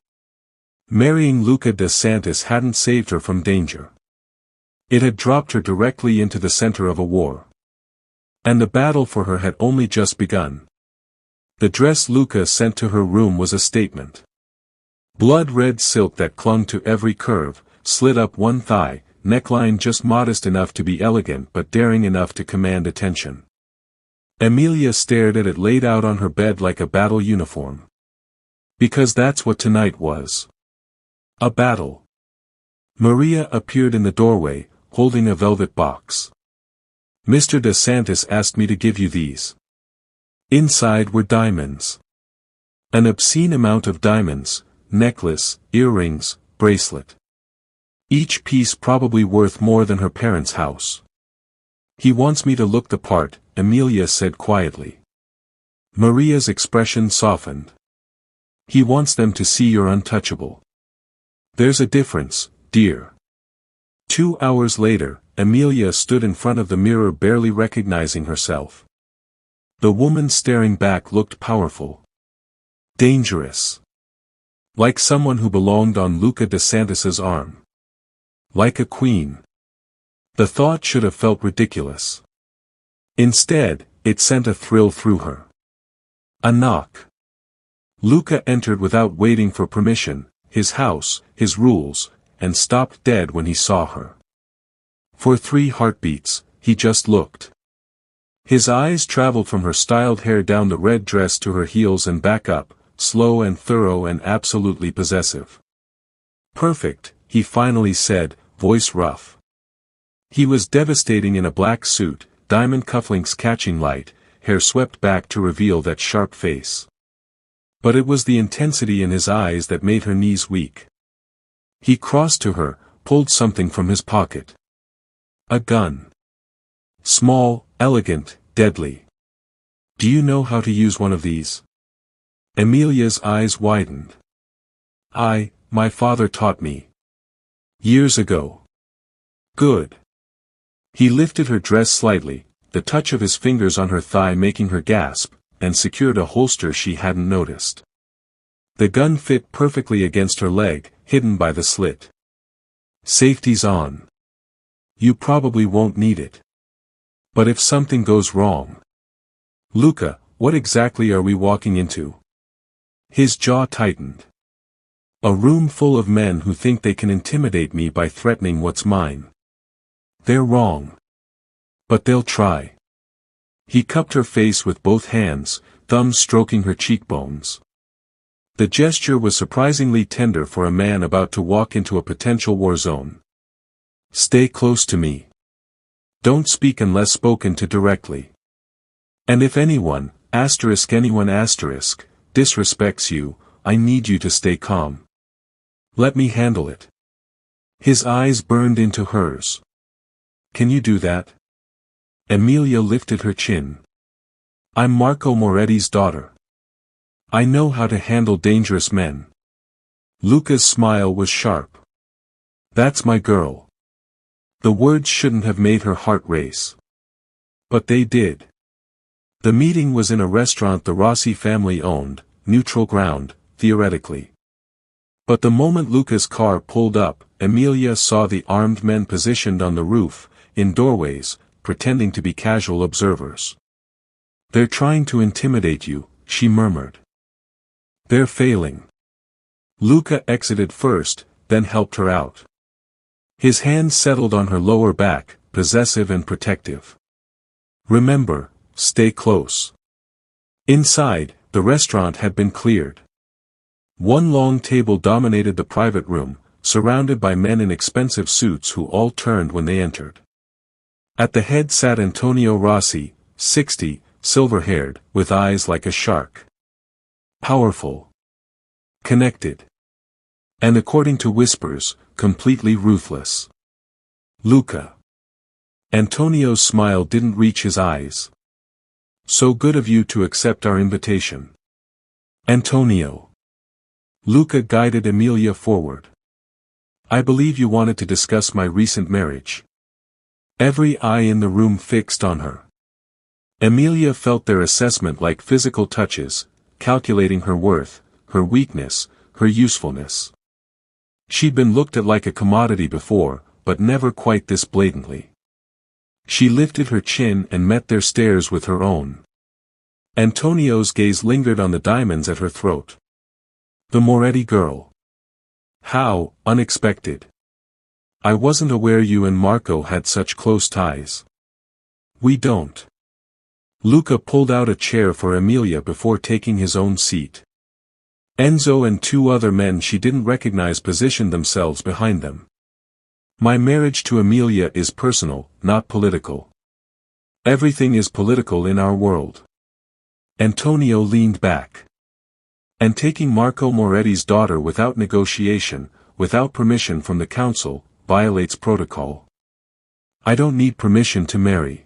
Marrying Luca De Santis hadn't saved her from danger. It had dropped her directly into the center of a war. And the battle for her had only just begun. The dress Luca sent to her room was a statement. Blood-red silk that clung to every curve, slid up one thigh, neckline just modest enough to be elegant but daring enough to command attention. Emilia stared at it laid out on her bed like a battle uniform. Because that's what tonight was. A battle. Maria appeared in the doorway, holding a velvet box. Mr. De Santis asked me to give you these. Inside were diamonds. An obscene amount of diamonds, necklace, earrings, bracelet. Each piece probably worth more than her parents' house. He wants me to look the part, Emilia said quietly. Maria's expression softened. He wants them to see you're untouchable. There's a difference, dear. 2 hours later, Emilia stood in front of the mirror barely recognizing herself. The woman staring back looked powerful. Dangerous. Like someone who belonged on Luca De Santis's arm. Like a queen. The thought should have felt ridiculous. Instead, it sent a thrill through her. A knock. Luca entered without waiting for permission, his house, his rules, and stopped dead when he saw her. For 3 heartbeats, he just looked. His eyes traveled from her styled hair down the red dress to her heels and back up, slow and thorough and absolutely possessive. Perfect, he finally said, voice rough. He was devastating in a black suit, diamond cufflinks catching light, hair swept back to reveal that sharp face. But it was the intensity in his eyes that made her knees weak. He crossed to her, pulled something from his pocket. A gun. Small, elegant, deadly. Do you know how to use one of these? Emilia's eyes widened. My father taught me. Years ago. Good. He lifted her dress slightly, the touch of his fingers on her thigh making her gasp, and secured a holster she hadn't noticed. The gun fit perfectly against her leg, hidden by the slit. Safety's on. You probably won't need it. But if something goes wrong. Luca, what exactly are we walking into? His jaw tightened. A room full of men who think they can intimidate me by threatening what's mine. They're wrong. But they'll try. He cupped her face with both hands, thumbs stroking her cheekbones. The gesture was surprisingly tender for a man about to walk into a potential war zone. Stay close to me. Don't speak unless spoken to directly. And if anyone, disrespects you, I need you to stay calm. Let me handle it. His eyes burned into hers. Can you do that? Emilia lifted her chin. I'm Marco Moretti's daughter. I know how to handle dangerous men. Luca's smile was sharp. That's my girl. The words shouldn't have made her heart race. But they did. The meeting was in a restaurant the Rossi family owned, neutral ground, theoretically. But the moment Luca's car pulled up, Emilia saw the armed men positioned on the roof, in doorways, pretending to be casual observers. They're trying to intimidate you, she murmured. They're failing. Luca exited first, then helped her out. His hand settled on her lower back, possessive and protective. Remember, stay close. Inside, the restaurant had been cleared. One long table dominated the private room, surrounded by men in expensive suits who all turned when they entered. At the head sat Antonio Rossi, 60, silver-haired, with eyes like a shark. Powerful. Connected. And according to whispers, completely ruthless. Luca. Antonio's smile didn't reach his eyes. So good of you to accept our invitation. Antonio. Luca guided Emilia forward. I believe you wanted to discuss my recent marriage. Every eye in the room fixed on her. Emilia felt their assessment like physical touches, calculating her worth, her weakness, her usefulness. She'd been looked at like a commodity before, but never quite this blatantly. She lifted her chin and met their stares with her own. Antonio's gaze lingered on the diamonds at her throat. The Moretti girl. How unexpected. I wasn't aware you and Marco had such close ties. We don't. Luca pulled out a chair for Emilia before taking his own seat. Enzo and two other men she didn't recognize positioned themselves behind them. My marriage to Emilia is personal, not political. Everything is political in our world. Antonio leaned back. And taking Marco Moretti's daughter without negotiation, without permission from the council, violates protocol. I don't need permission to marry.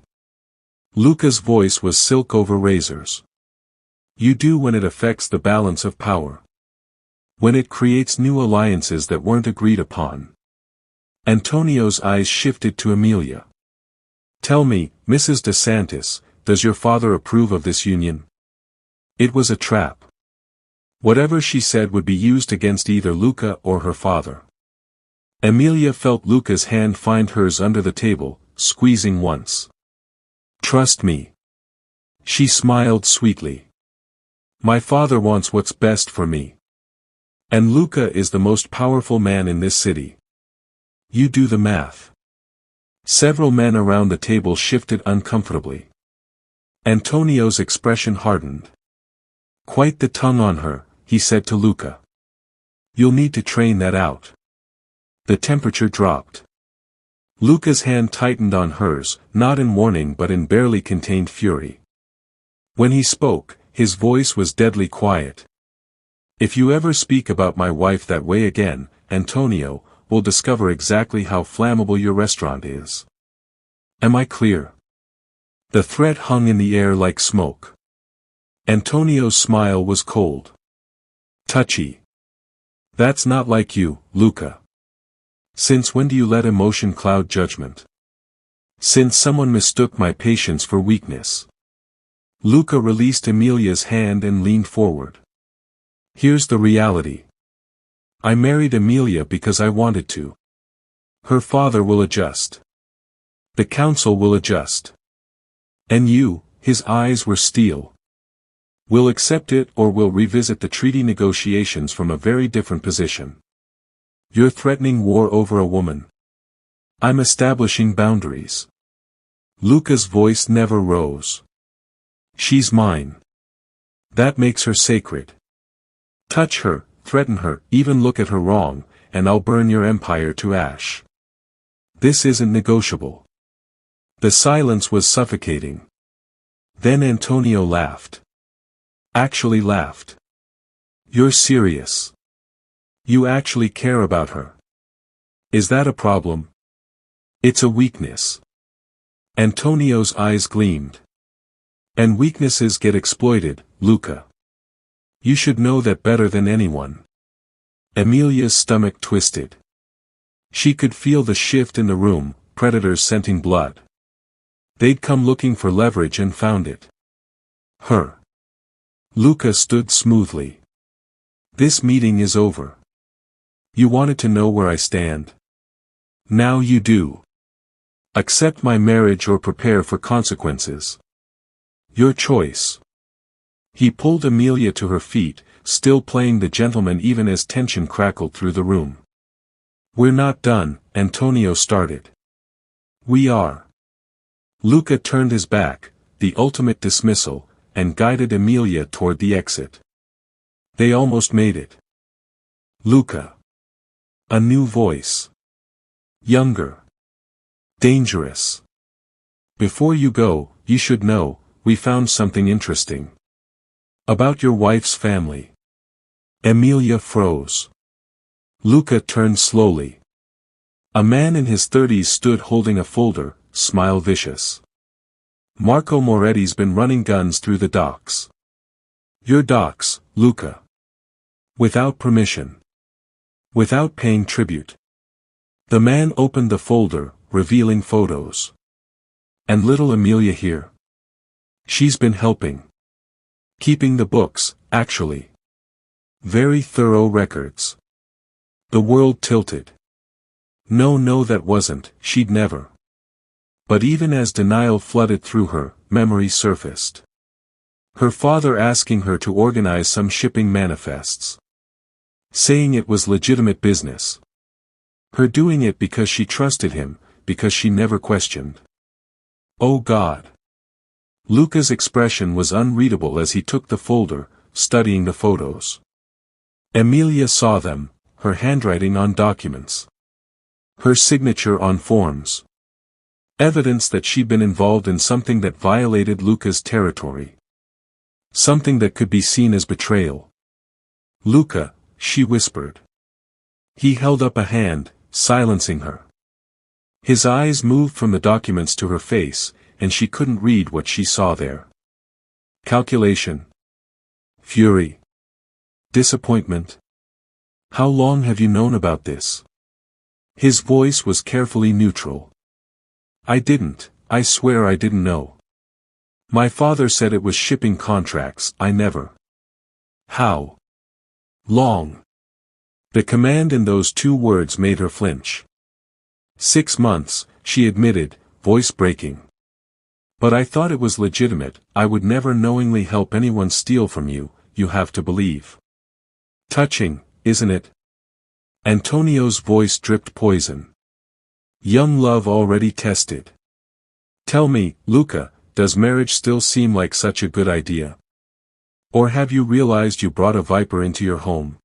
Luca's voice was silk over razors. You do when it affects the balance of power. When it creates new alliances that weren't agreed upon. Antonio's eyes shifted to Emilia. Tell me, Mrs. De Santis, does your father approve of this union? It was a trap. Whatever she said would be used against either Luca or her father. Emilia felt Luca's hand find hers under the table, squeezing once. Trust me. She smiled sweetly. My father wants what's best for me. And Luca is the most powerful man in this city. You do the math. Several men around the table shifted uncomfortably. Antonio's expression hardened. Quite the tongue on her, he said to Luca. You'll need to train that out. The temperature dropped. Luca's hand tightened on hers, not in warning but in barely contained fury. When he spoke, his voice was deadly quiet. If you ever speak about my wife that way again, Antonio, we'll discover exactly how flammable your restaurant is. Am I clear? The threat hung in the air like smoke. Antonio's smile was cold. Touchy. That's not like you, Luca. Since when do you let emotion cloud judgment? Since someone mistook my patience for weakness. Luca released Emilia's hand and leaned forward. Here's the reality. I married Emilia because I wanted to. Her father will adjust. The council will adjust. And you, his eyes were steel. Will accept it or will revisit the treaty negotiations from a very different position. You're threatening war over a woman. I'm establishing boundaries. Luca's voice never rose. She's mine. That makes her sacred. Touch her, threaten her, even look at her wrong, and I'll burn your empire to ash. This isn't negotiable. The silence was suffocating. Then Antonio laughed. Actually laughed. You're serious. You actually care about her. Is that a problem? It's a weakness. Antonio's eyes gleamed. And weaknesses get exploited, Luca. You should know that better than anyone. Emilia's stomach twisted. She could feel the shift in the room, predators scenting blood. They'd come looking for leverage and found it. Her. Luca stood smoothly. This meeting is over. You wanted to know where I stand. Now you do. Accept my marriage or prepare for consequences. Your choice. He pulled Emilia to her feet, still playing the gentleman even as tension crackled through the room. We're not done, Antonio started. We are. Luca turned his back, the ultimate dismissal, and guided Emilia toward the exit. They almost made it. Luca. A new voice. Younger. Dangerous. Before you go, you should know, we found something interesting. About your wife's family. Emilia froze. Luca turned slowly. A man in his 30s stood holding a folder, smile vicious. Marco Moretti's been running guns through the docks. Your docks, Luca. Without permission. Without paying tribute. The man opened the folder, revealing photos. And little Emilia here. She's been helping. Keeping the books, actually. Very thorough records. The world tilted. No, that wasn't, she'd never. But even as denial flooded through her, memory surfaced. Her father asking her to organize some shipping manifests. Saying it was legitimate business. Her doing it because she trusted him, because she never questioned. Oh God. Luca's expression was unreadable as he took the folder, studying the photos. Emilia saw them, her handwriting on documents. Her signature on forms. Evidence that she'd been involved in something that violated Luca's territory. Something that could be seen as betrayal. Luca, she whispered. He held up a hand, silencing her. His eyes moved from the documents to her face, and she couldn't read what she saw there. Calculation. Fury. Disappointment. How long have you known about this? His voice was carefully neutral. I swear I didn't know. My father said it was shipping contracts, I never. How long? The command in those two words made her flinch. 6 months, she admitted, voice breaking. But I thought it was legitimate, I would never knowingly help anyone steal from you, you have to believe. Touching, isn't it? Antonio's voice dripped poison. Young love already tested. Tell me, Luca, does marriage still seem like such a good idea? Or have you realized you brought a viper into your home?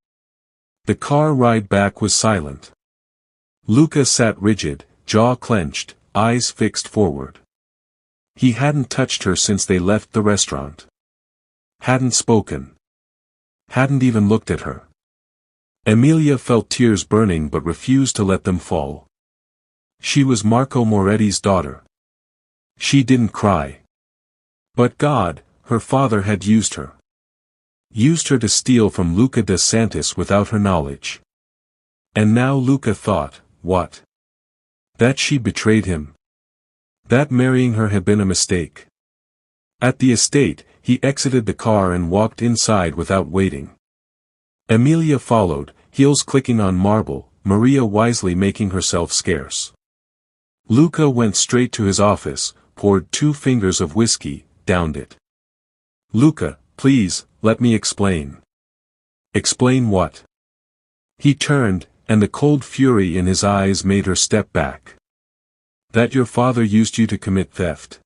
The car ride back was silent. Luca sat rigid, jaw clenched, eyes fixed forward. He hadn't touched her since they left the restaurant. Hadn't spoken. Hadn't even looked at her. Emilia felt tears burning but refused to let them fall. She was Marco Moretti's daughter. She didn't cry. But God, her father had used her. Used her to steal from Luca De Santis without her knowledge. And now Luca thought, what? That she betrayed him. That marrying her had been a mistake. At the estate, he exited the car and walked inside without waiting. Emilia followed, heels clicking on marble, Maria wisely making herself scarce. Luca went straight to his office, poured 2 fingers of whiskey, downed it. Luca, please, let me explain. Explain what? He turned, and the cold fury in his eyes made her step back. That your father used you to commit theft.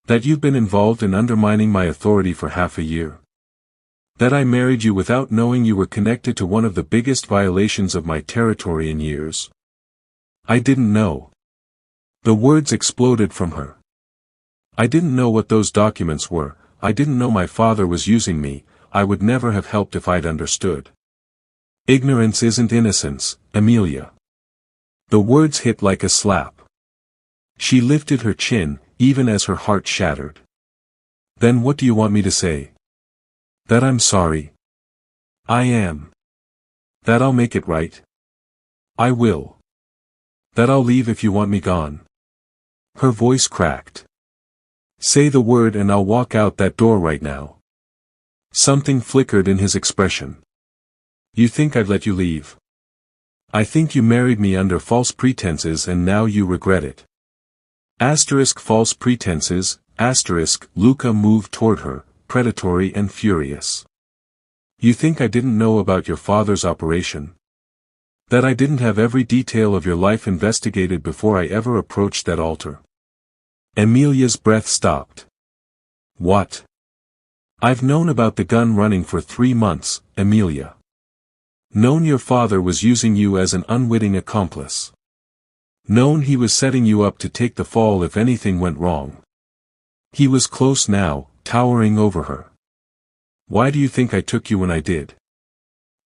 That you've been involved in undermining my authority for half a year. That I married you without knowing you were connected to one of the biggest violations of my territory in years. I didn't know. The words exploded from her. I didn't know what those documents were, I didn't know my father was using me, I would never have helped if I'd understood. Ignorance isn't innocence, Emilia. The words hit like a slap. She lifted her chin, even as her heart shattered. Then what do you want me to say? That I'm sorry. I am. That I'll make it right. I will. That I'll leave if you want me gone. Her voice cracked. Say the word and I'll walk out that door right now. Something flickered in his expression. You think I'd let you leave? I think you married me under false pretenses and now you regret it. Asterisk false pretenses, asterisk, Luca moved toward her, predatory and furious. You think I didn't know about your father's operation? That I didn't have every detail of your life investigated before I ever approached that altar. Emilia's breath stopped. What? I've known about the gun running for 3 months, Emilia. Known your father was using you as an unwitting accomplice. Known he was setting you up to take the fall if anything went wrong. He was close now, towering over her. Why do you think I took you when I did?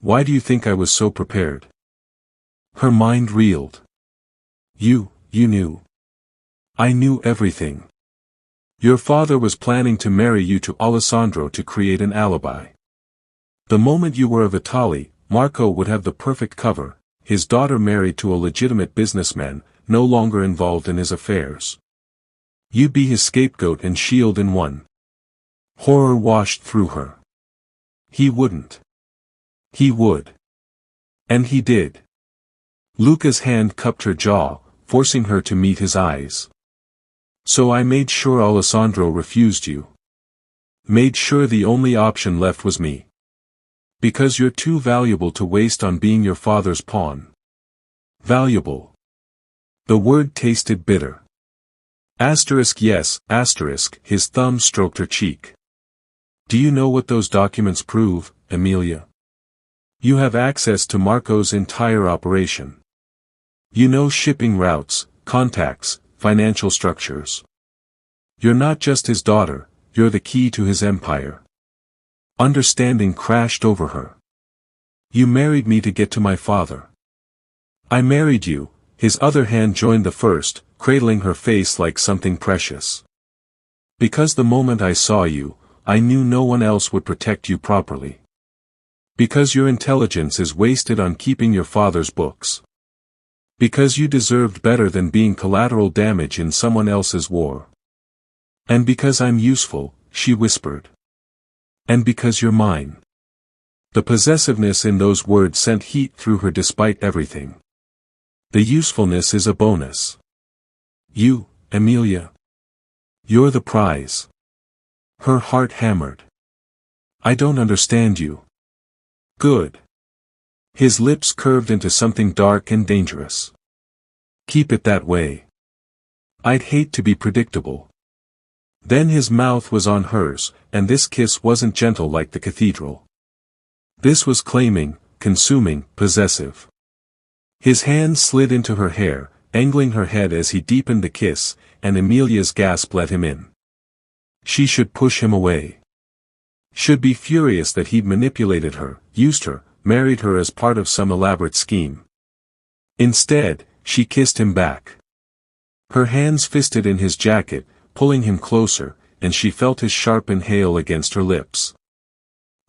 Why do you think I was so prepared? Her mind reeled. You knew. I knew everything. Your father was planning to marry you to Alessandro to create an alibi. The moment you were of Italy, Marco would have the perfect cover, his daughter married to a legitimate businessman, no longer involved in his affairs. You'd be his scapegoat and shield in one. Horror washed through her. He wouldn't. He would. And he did. Luca's hand cupped her jaw, forcing her to meet his eyes. So I made sure Alessandro refused you. Made sure the only option left was me. Because you're too valuable to waste on being your father's pawn. Valuable. The word tasted bitter. Yes, his thumb stroked her cheek. Do you know what those documents prove, Emilia? You have access to Marco's entire operation. You know shipping routes, contacts, financial structures. You're not just his daughter, you're the key to his empire. Understanding crashed over her. You married me to get to my father. I married you, his other hand joined the first, cradling her face like something precious. Because the moment I saw you, I knew no one else would protect you properly. Because your intelligence is wasted on keeping your father's books. Because you deserved better than being collateral damage in someone else's war. And because I'm useful, she whispered. And because you're mine. The possessiveness in those words sent heat through her despite everything. The usefulness is a bonus. You, Emilia. You're the prize. Her heart hammered. I don't understand you. Good. His lips curved into something dark and dangerous. Keep it that way. I'd hate to be predictable. Then his mouth was on hers, and this kiss wasn't gentle like the cathedral. This was claiming, consuming, possessive. His hand slid into her hair, angling her head as he deepened the kiss, and Emilia's gasp let him in. She should push him away. Should be furious that he'd manipulated her, used her, married her as part of some elaborate scheme. Instead, she kissed him back. Her hands fisted in his jacket, pulling him closer, and she felt his sharp inhale against her lips.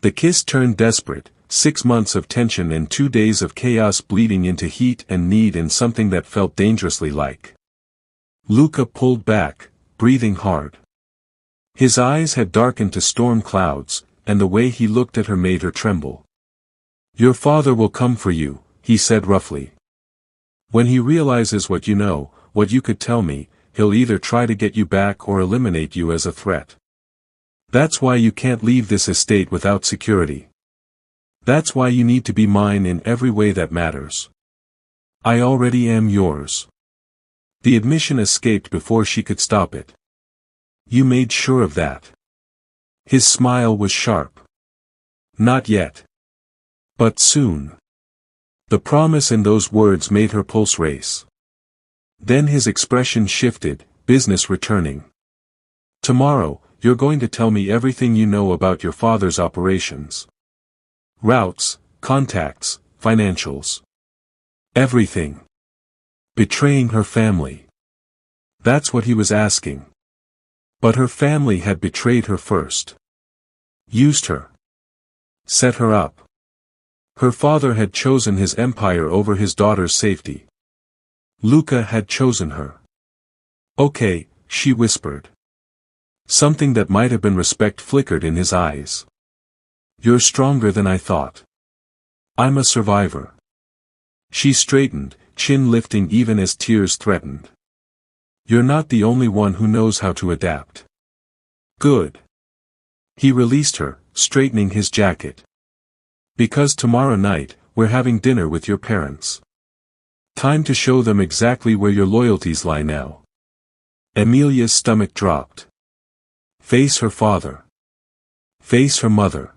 The kiss turned desperate, 6 months of tension and 2 days of chaos bleeding into heat and need and something that felt dangerously like. Luca pulled back, breathing hard. His eyes had darkened to storm clouds, and the way he looked at her made her tremble. Your father will come for you, he said roughly. When he realizes what you know, what you could tell me, he'll either try to get you back or eliminate you as a threat. That's why you can't leave this estate without security. That's why you need to be mine in every way that matters. I already am yours. The admission escaped before she could stop it. You made sure of that. His smile was sharp. Not yet. But soon. The promise in those words made her pulse race. Then his expression shifted, business returning. Tomorrow, you're going to tell me everything you know about your father's operations. Routes, contacts, financials. Everything. Betraying her family. That's what he was asking. But her family had betrayed her first. Used her. Set her up. Her father had chosen his empire over his daughter's safety. Luca had chosen her. Okay, she whispered. Something that might have been respect flickered in his eyes. You're stronger than I thought. I'm a survivor. She straightened, chin lifting even as tears threatened. You're not the only one who knows how to adapt. Good. He released her, straightening his jacket. Because tomorrow night, we're having dinner with your parents. Time to show them exactly where your loyalties lie now. Emilia's stomach dropped. Face her father. Face her mother.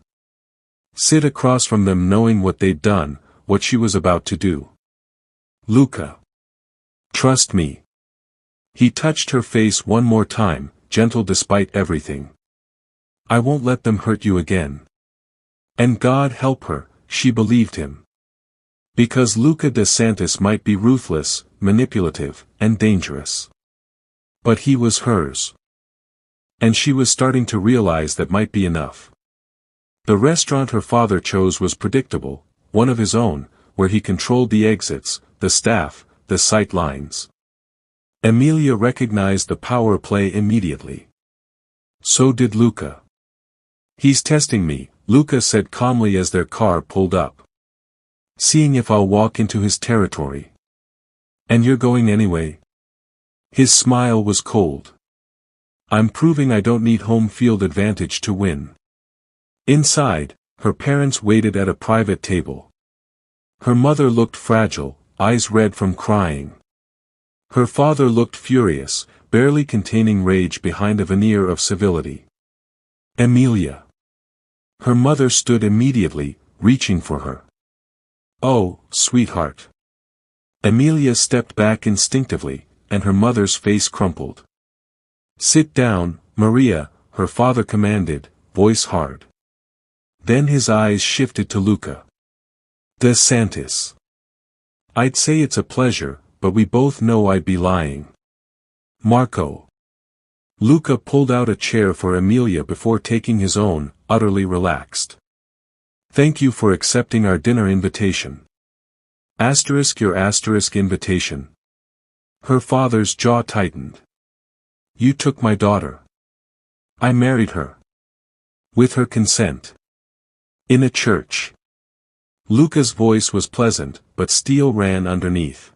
Sit across from them knowing what they'd done, what she was about to do. Luca. Trust me. He touched her face one more time, gentle despite everything. I won't let them hurt you again. And God help her, she believed him. Because Luca De Santis might be ruthless, manipulative, and dangerous. But he was hers. And she was starting to realize that might be enough. The restaurant her father chose was predictable, one of his own, where he controlled the exits, the staff, the sight lines. Emilia recognized the power play immediately. So did Luca. He's testing me, Luca said calmly as their car pulled up. Seeing if I'll walk into his territory. And you're going anyway? His smile was cold. I'm proving I don't need home field advantage to win. Inside, her parents waited at a private table. Her mother looked fragile, eyes red from crying. Her father looked furious, barely containing rage behind a veneer of civility. Emilia. Her mother stood immediately, reaching for her. Oh, sweetheart. Emilia stepped back instinctively, and her mother's face crumpled. Sit down, Maria, her father commanded, voice hard. Then his eyes shifted to Luca. De Santis. I'd say it's a pleasure, but we both know I'd be lying. Marco. Luca pulled out a chair for Emilia before taking his own, utterly relaxed. Thank you for accepting our dinner invitation. Your invitation. Her father's jaw tightened. You took my daughter. I married her. With her consent. In a church. Luca's voice was pleasant, but steel ran underneath.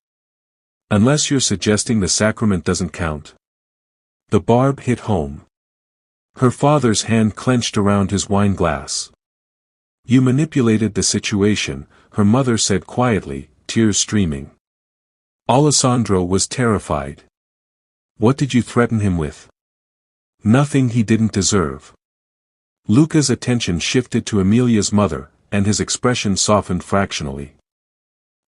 Unless you're suggesting the sacrament doesn't count. The barb hit home. Her father's hand clenched around his wine glass. You manipulated the situation, her mother said quietly, tears streaming. Alessandro was terrified. What did you threaten him with? Nothing he didn't deserve. Luca's attention shifted to Emilia's mother, and his expression softened fractionally.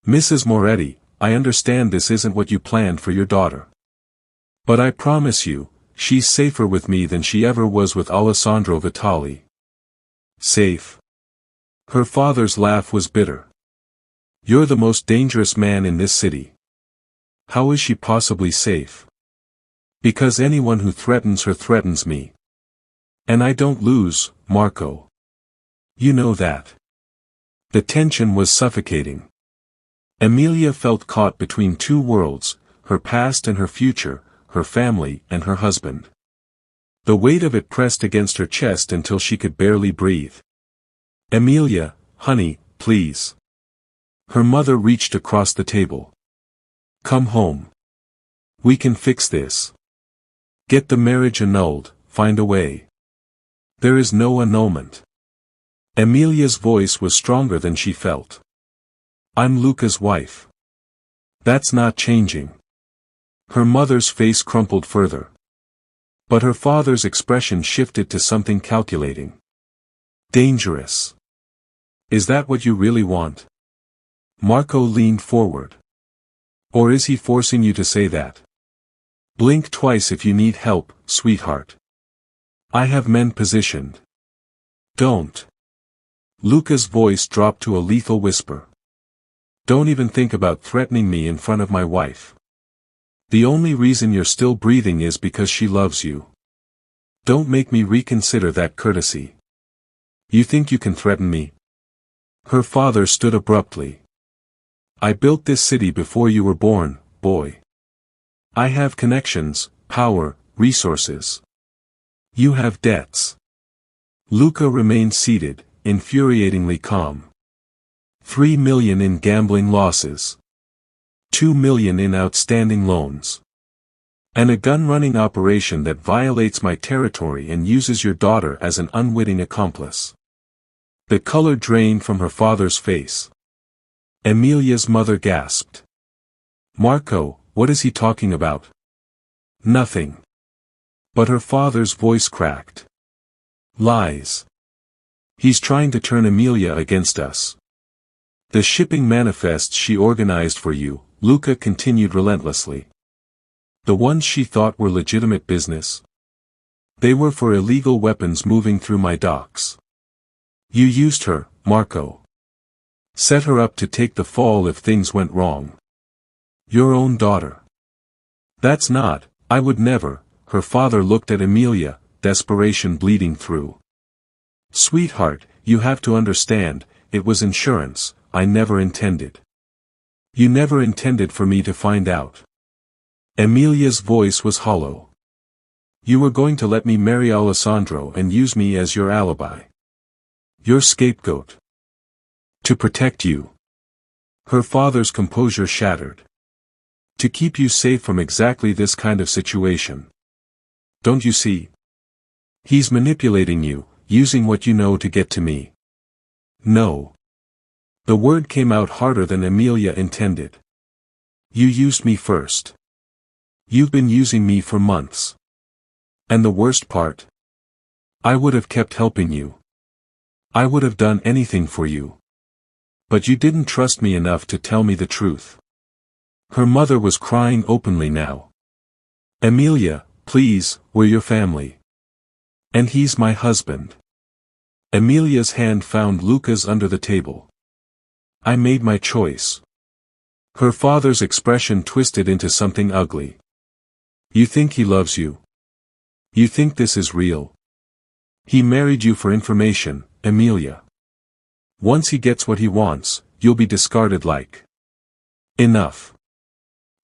Mrs. Moretti, I understand this isn't what you planned for your daughter. But I promise you, she's safer with me than she ever was with Alessandro Vitali. Safe? Her father's laugh was bitter. You're the most dangerous man in this city. How is she possibly safe? Because anyone who threatens her threatens me. And I don't lose, Marco. You know that. The tension was suffocating. Emilia felt caught between two worlds, her past and her future, her family and her husband. The weight of it pressed against her chest until she could barely breathe. Emilia, honey, please. Her mother reached across the table. Come home. We can fix this. Get the marriage annulled, find a way. There is no annulment. Emilia's voice was stronger than she felt. I'm Luca's wife. That's not changing. Her mother's face crumpled further. But her father's expression shifted to something calculating. Dangerous. Is that what you really want? Marco leaned forward. Or is he forcing you to say that? Blink twice if you need help, sweetheart. I have men positioned. Don't. Luca's voice dropped to a lethal whisper. Don't even think about threatening me in front of my wife. The only reason you're still breathing is because she loves you. Don't make me reconsider that courtesy. You think you can threaten me? Her father stood abruptly. I built this city before you were born, boy. I have connections, power, resources. You have debts. Luca remained seated, infuriatingly calm. 3 million in gambling losses. 2 million in outstanding loans. And a gun-running operation that violates my territory and uses your daughter as an unwitting accomplice. The color drained from her father's face. Emilia's mother gasped. Marco, what is he talking about? Nothing. But her father's voice cracked. Lies. He's trying to turn Emilia against us. The shipping manifests she organized for you, Luca continued relentlessly. The ones she thought were legitimate business? They were for illegal weapons moving through my docks. You used her, Marco. Set her up to take the fall if things went wrong. Your own daughter. That's not, I would never. Her father looked at Emilia, desperation bleeding through. Sweetheart, you have to understand, it was insurance, I never intended. You never intended for me to find out. Emilia's voice was hollow. You were going to let me marry Alessandro and use me as your alibi. Your scapegoat. To protect you. Her father's composure shattered. To keep you safe from exactly this kind of situation. Don't you see? He's manipulating you, using what you know to get to me. No. The word came out harder than Emilia intended. You used me first. You've been using me for months. And the worst part? I would have kept helping you. I would have done anything for you. But you didn't trust me enough to tell me the truth. Her mother was crying openly now. Emilia, please, we're your family. And he's my husband. Emilia's hand found Luca's under the table. I made my choice. Her father's expression twisted into something ugly. You think he loves you? You think this is real? He married you for information, Emilia. Once he gets what he wants, you'll be discarded like. Enough.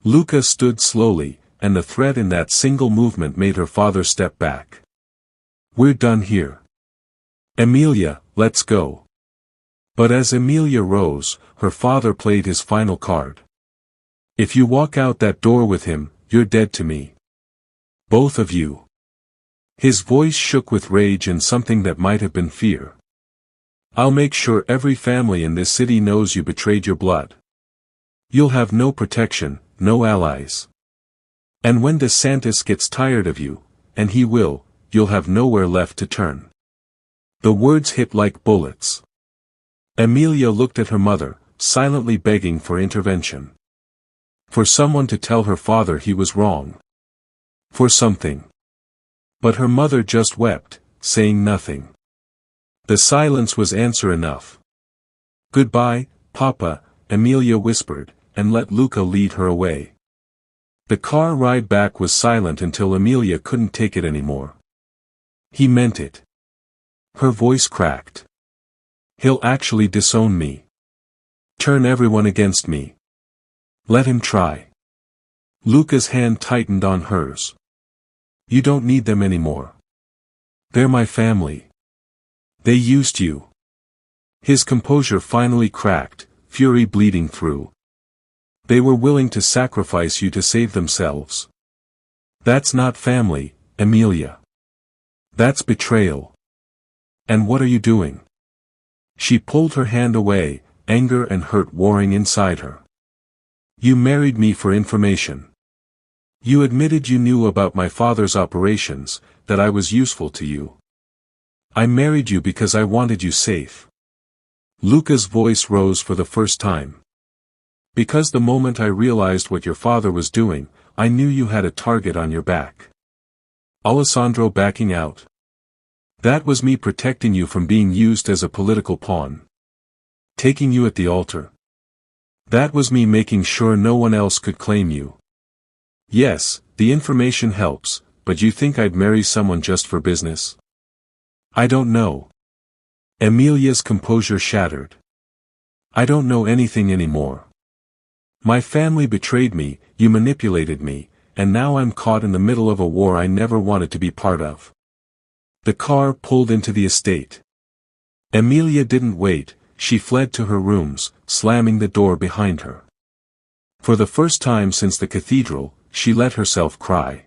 Luca stood slowly, and the threat in that single movement made her father step back. We're done here. Emilia, let's go. But as Emilia rose, her father played his final card. If you walk out that door with him, you're dead to me. Both of you. His voice shook with rage and something that might have been fear. I'll make sure every family in this city knows you betrayed your blood. You'll have no protection, no allies. And when De Santis gets tired of you, and he will, you'll have nowhere left to turn. The words hit like bullets. Emilia looked at her mother, silently begging for intervention. For someone to tell her father he was wrong. For something. But her mother just wept, saying nothing. The silence was answer enough. Goodbye, Papa, Emilia whispered, and let Luca lead her away. The car ride back was silent until Emilia couldn't take it anymore. He meant it. Her voice cracked. He'll actually disown me. Turn everyone against me. Let him try. Luca's hand tightened on hers. You don't need them anymore. They're my family. They used you. His composure finally cracked, fury bleeding through. They were willing to sacrifice you to save themselves. That's not family, Emilia. That's betrayal. And what are you doing? She pulled her hand away, anger and hurt warring inside her. You married me for information. You admitted you knew about my father's operations, that I was useful to you. I married you because I wanted you safe. Luca's voice rose for the first time. Because the moment I realized what your father was doing, I knew you had a target on your back. Alessandro backing out. That was me protecting you from being used as a political pawn. Taking you at the altar. That was me making sure no one else could claim you. Yes, the information helps, but you think I'd marry someone just for business? I don't know. Emilia's composure shattered. I don't know anything anymore. My family betrayed me, you manipulated me, and now I'm caught in the middle of a war I never wanted to be part of. The car pulled into the estate. Emilia didn't wait, she fled to her rooms, slamming the door behind her. For the first time since the cathedral, she let herself cry.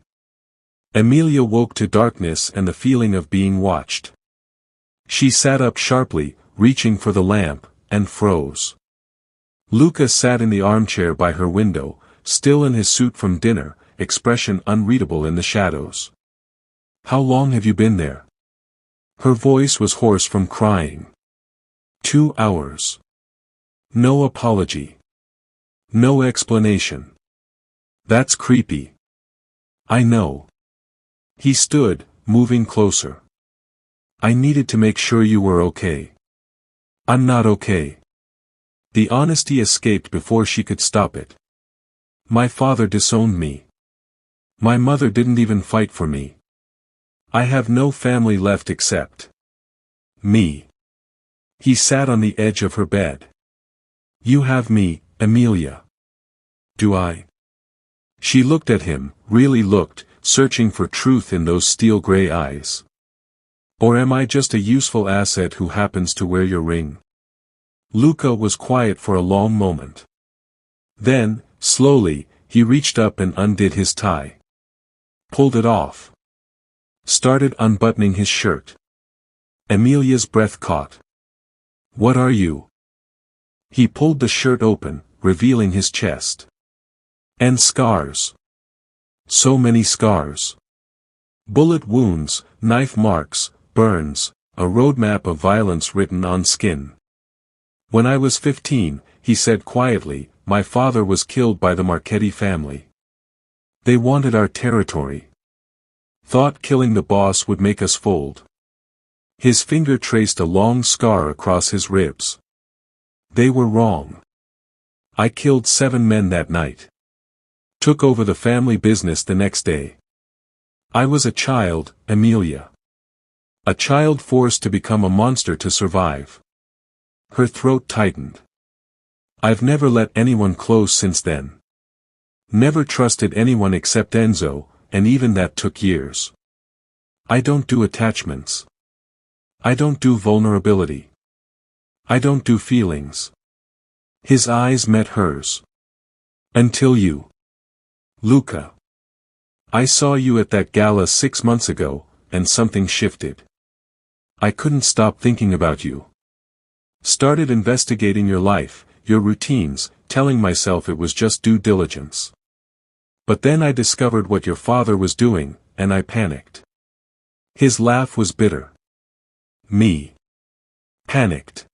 Emilia woke to darkness and the feeling of being watched. She sat up sharply, reaching for the lamp, and froze. Luca sat in the armchair by her window, still in his suit from dinner, expression unreadable in the shadows. How long have you been there? Her voice was hoarse from crying. 2 hours. No apology. No explanation. That's creepy. I know. He stood, moving closer. I needed to make sure you were okay. I'm not okay. The honesty escaped before she could stop it. My father disowned me. My mother didn't even fight for me. I have no family left except me. He sat on the edge of her bed. You have me, Emilia. Do I? She looked at him, really looked, searching for truth in those steel-gray eyes. Or am I just a useful asset who happens to wear your ring? Luca was quiet for a long moment. Then, slowly, he reached up and undid his tie. Pulled it off. Started unbuttoning his shirt. Emilia's breath caught. What are you? He pulled the shirt open, revealing his chest. And scars. So many scars. Bullet wounds, knife marks, burns, a roadmap of violence written on skin. When I was 15, he said quietly, my father was killed by the Marchetti family. They wanted our territory. Thought killing the boss would make us fold. His finger traced a long scar across his ribs. They were wrong. I killed 7 men that night. Took over the family business the next day. I was a child, Emilia. A child forced to become a monster to survive. Her throat tightened. I've never let anyone close since then. Never trusted anyone except Enzo, and even that took years. I don't do attachments. I don't do vulnerability. I don't do feelings. His eyes met hers. Until you. Luca. I saw you at that gala 6 months ago, and something shifted. I couldn't stop thinking about you. Started investigating your life, your routines, telling myself it was just due diligence. But then I discovered what your father was doing, and I panicked. His laugh was bitter. Me. Panicked.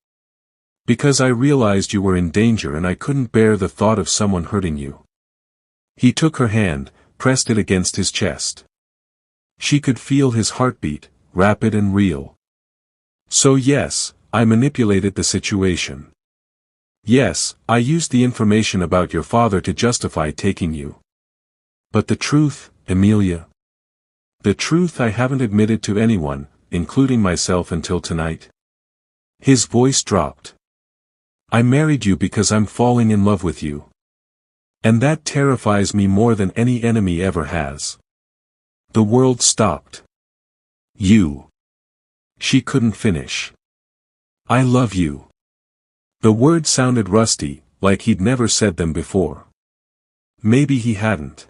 Because I realized you were in danger and I couldn't bear the thought of someone hurting you. He took her hand, pressed it against his chest. She could feel his heartbeat, rapid and real. So yes, I manipulated the situation. Yes, I used the information about your father to justify taking you. But the truth, Emilia. The truth I haven't admitted to anyone, including myself until tonight. His voice dropped. I married you because I'm falling in love with you. And that terrifies me more than any enemy ever has. The world stopped. You. She couldn't finish. I love you. The words sounded rusty, like he'd never said them before. Maybe he hadn't.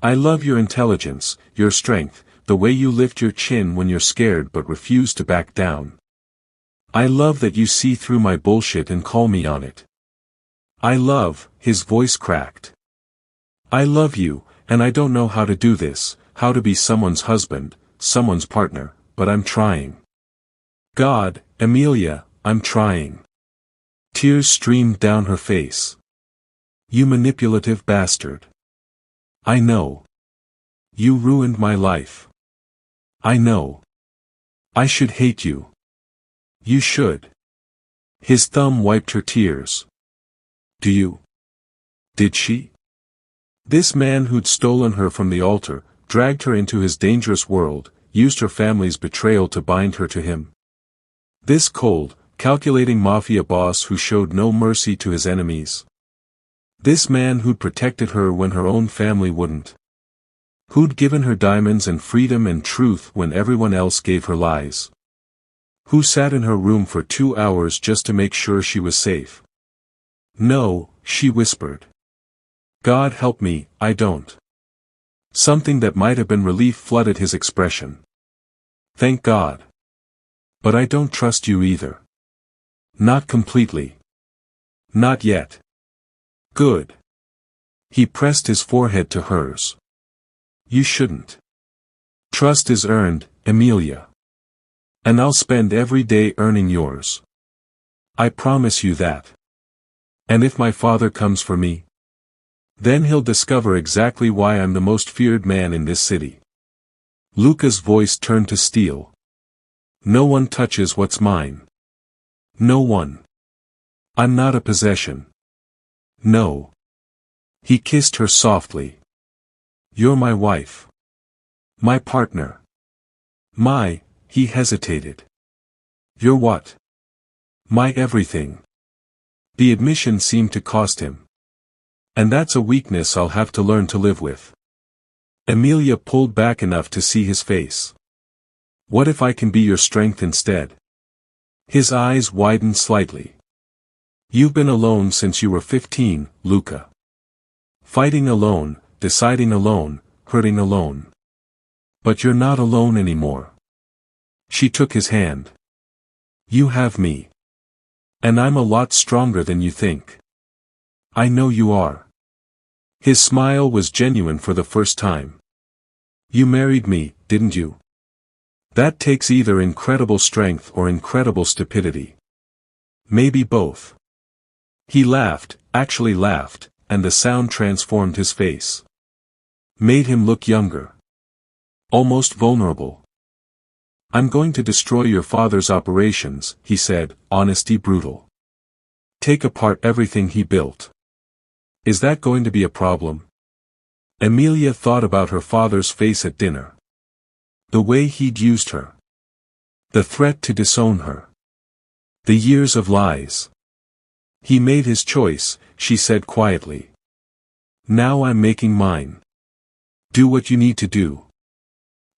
I love your intelligence, your strength, the way you lift your chin when you're scared but refuse to back down. I love that you see through my bullshit and call me on it. I love, his voice cracked. I love you, and I don't know how to do this, how to be someone's husband, someone's partner, but I'm trying. God, Emilia, I'm trying. Tears streamed down her face. You manipulative bastard. I know. You ruined my life. I know. I should hate you. You should. His thumb wiped her tears. Do you? Did she? This man who'd stolen her from the altar, dragged her into his dangerous world, used her family's betrayal to bind her to him. This cold, calculating mafia boss who showed no mercy to his enemies. This man who'd protected her when her own family wouldn't. Who'd given her diamonds and freedom and truth when everyone else gave her lies. Who sat in her room for 2 hours just to make sure she was safe. No, she whispered. God help me, I don't. Something that might have been relief flooded his expression. Thank God. But I don't trust you either. Not completely. Not yet. Good. He pressed his forehead to hers. You shouldn't. Trust is earned, Emilia. And I'll spend every day earning yours. I promise you that. And if my father comes for me, then he'll discover exactly why I'm the most feared man in this city. Luca's voice turned to steel. No one touches what's mine. No one. I'm not a possession. No. He kissed her softly. You're my wife. My partner. He hesitated. You're what? My everything. The admission seemed to cost him. And that's a weakness I'll have to learn to live with. Emilia pulled back enough to see his face. What if I can be your strength instead? His eyes widened slightly. You've been alone since you were 15, Luca. Fighting alone, deciding alone, hurting alone. But you're not alone anymore. She took his hand. You have me. And I'm a lot stronger than you think. I know you are. His smile was genuine for the first time. You married me, didn't you? That takes either incredible strength or incredible stupidity. Maybe both. He laughed, actually laughed, and the sound transformed his face. Made him look younger. Almost vulnerable. I'm going to destroy your father's operations, he said, honesty brutal. Take apart everything he built. Is that going to be a problem? Emilia thought about her father's face at dinner. The way he'd used her. The threat to disown her. The years of lies. He made his choice, she said quietly. Now I'm making mine. Do what you need to do.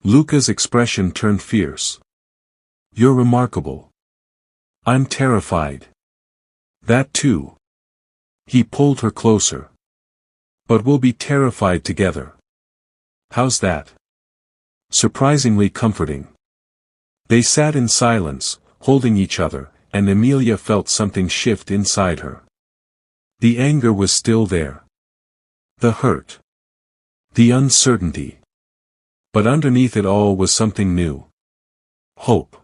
Luca's expression turned fierce. You're remarkable. I'm terrified. That too. He pulled her closer. But we'll be terrified together. How's that? Surprisingly comforting. They sat in silence, holding each other, and Emilia felt something shift inside her. The anger was still there. The hurt. The uncertainty. But underneath it all was something new. Hope.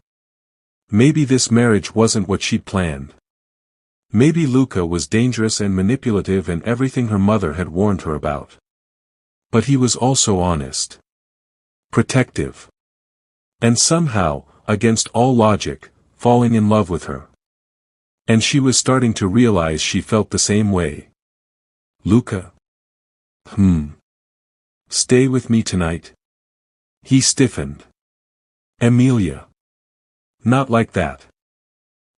Maybe this marriage wasn't what she'd planned. Maybe Luca was dangerous and manipulative and everything her mother had warned her about. But he was also honest. Protective. And somehow, against all logic, falling in love with her. And she was starting to realize she felt the same way. Luca? Stay with me tonight? He stiffened. Emilia. Not like that.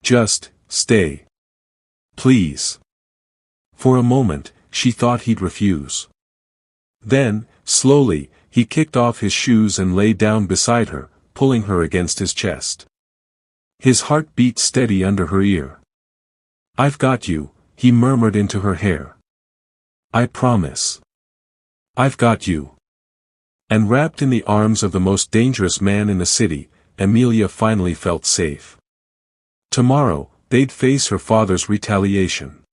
Just, stay. Please. For a moment, she thought he'd refuse. Then, slowly, he kicked off his shoes and lay down beside her, pulling her against his chest. His heart beat steady under her ear. I've got you, he murmured into her hair. I promise. I've got you. And wrapped in the arms of the most dangerous man in the city, Emilia finally felt safe. Tomorrow, they'd face her father's retaliation.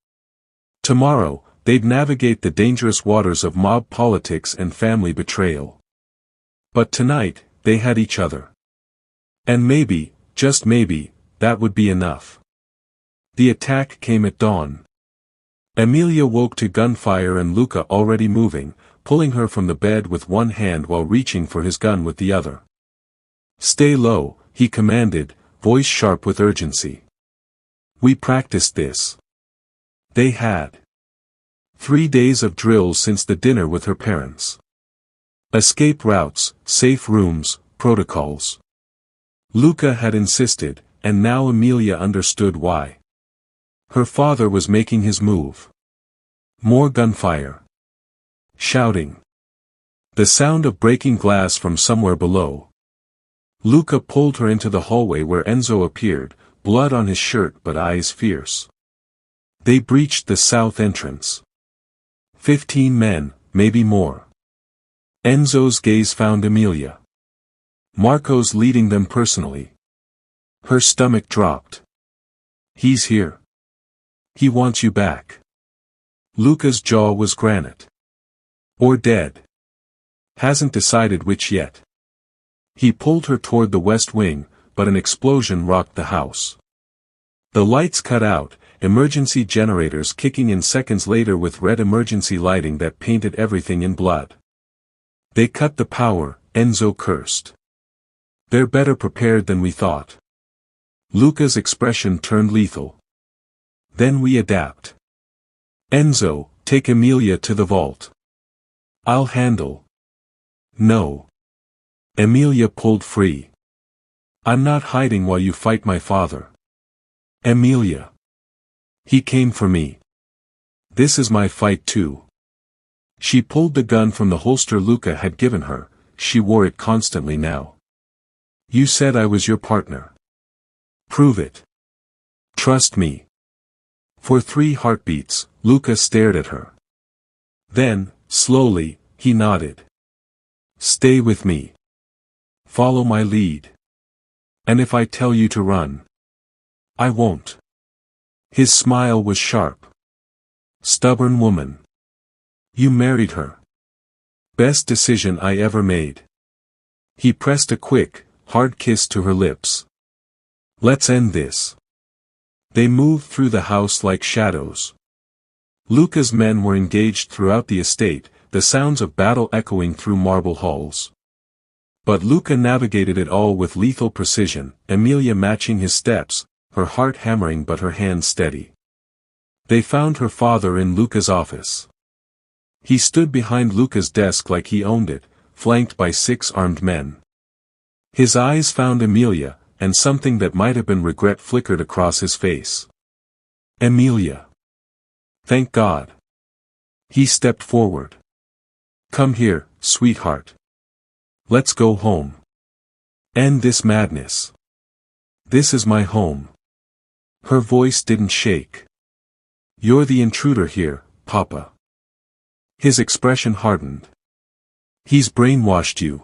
Tomorrow, they'd navigate the dangerous waters of mob politics and family betrayal. But tonight, they had each other. And maybe, just maybe, that would be enough. The attack came at dawn. Emilia woke to gunfire and Luca already moving, pulling her from the bed with one hand while reaching for his gun with the other. Stay low, he commanded, voice sharp with urgency. We practiced this. They had. 3 days of drills since the dinner with her parents. Escape routes, safe rooms, protocols. Luca had insisted, and now Emilia understood why. Her father was making his move. More gunfire. Shouting. The sound of breaking glass from somewhere below. Luca pulled her into the hallway where Enzo appeared, blood on his shirt but eyes fierce. They breached the south entrance. 15 men, maybe more. Enzo's gaze found Emilia. Marco's leading them personally. Her stomach dropped. He's here. He wants you back. Luca's jaw was granite. Or dead. Hasn't decided which yet. He pulled her toward the west wing, but an explosion rocked the house. The lights cut out, emergency generators kicking in seconds later with red emergency lighting that painted everything in blood. They cut the power, Enzo cursed. They're better prepared than we thought. Luca's expression turned lethal. Then we adapt. Enzo, take Emilia to the vault. I'll handle. No. Emilia pulled free. I'm not hiding while you fight my father. Emilia. He came for me. This is my fight too. She pulled the gun from the holster Luca had given her, she wore it constantly now. You said I was your partner. Prove it. Trust me. For 3 heartbeats, Luca stared at her. Then, slowly, he nodded. Stay with me. Follow my lead. And if I tell you to run, I won't. His smile was sharp. Stubborn woman. You married her. Best decision I ever made. He pressed a quick, hard kiss to her lips. Let's end this. They moved through the house like shadows. Luca's men were engaged throughout the estate, the sounds of battle echoing through marble halls. But Luca navigated it all with lethal precision, Emilia matching his steps, her heart hammering but her hands steady. They found her father in Luca's office. He stood behind Luca's desk like he owned it, flanked by 6 armed men. His eyes found Emilia, and something that might have been regret flickered across his face. Emilia. Thank God. He stepped forward. Come here, sweetheart. Let's go home. End this madness. This is my home. Her voice didn't shake. You're the intruder here, Papa. His expression hardened. He's brainwashed you.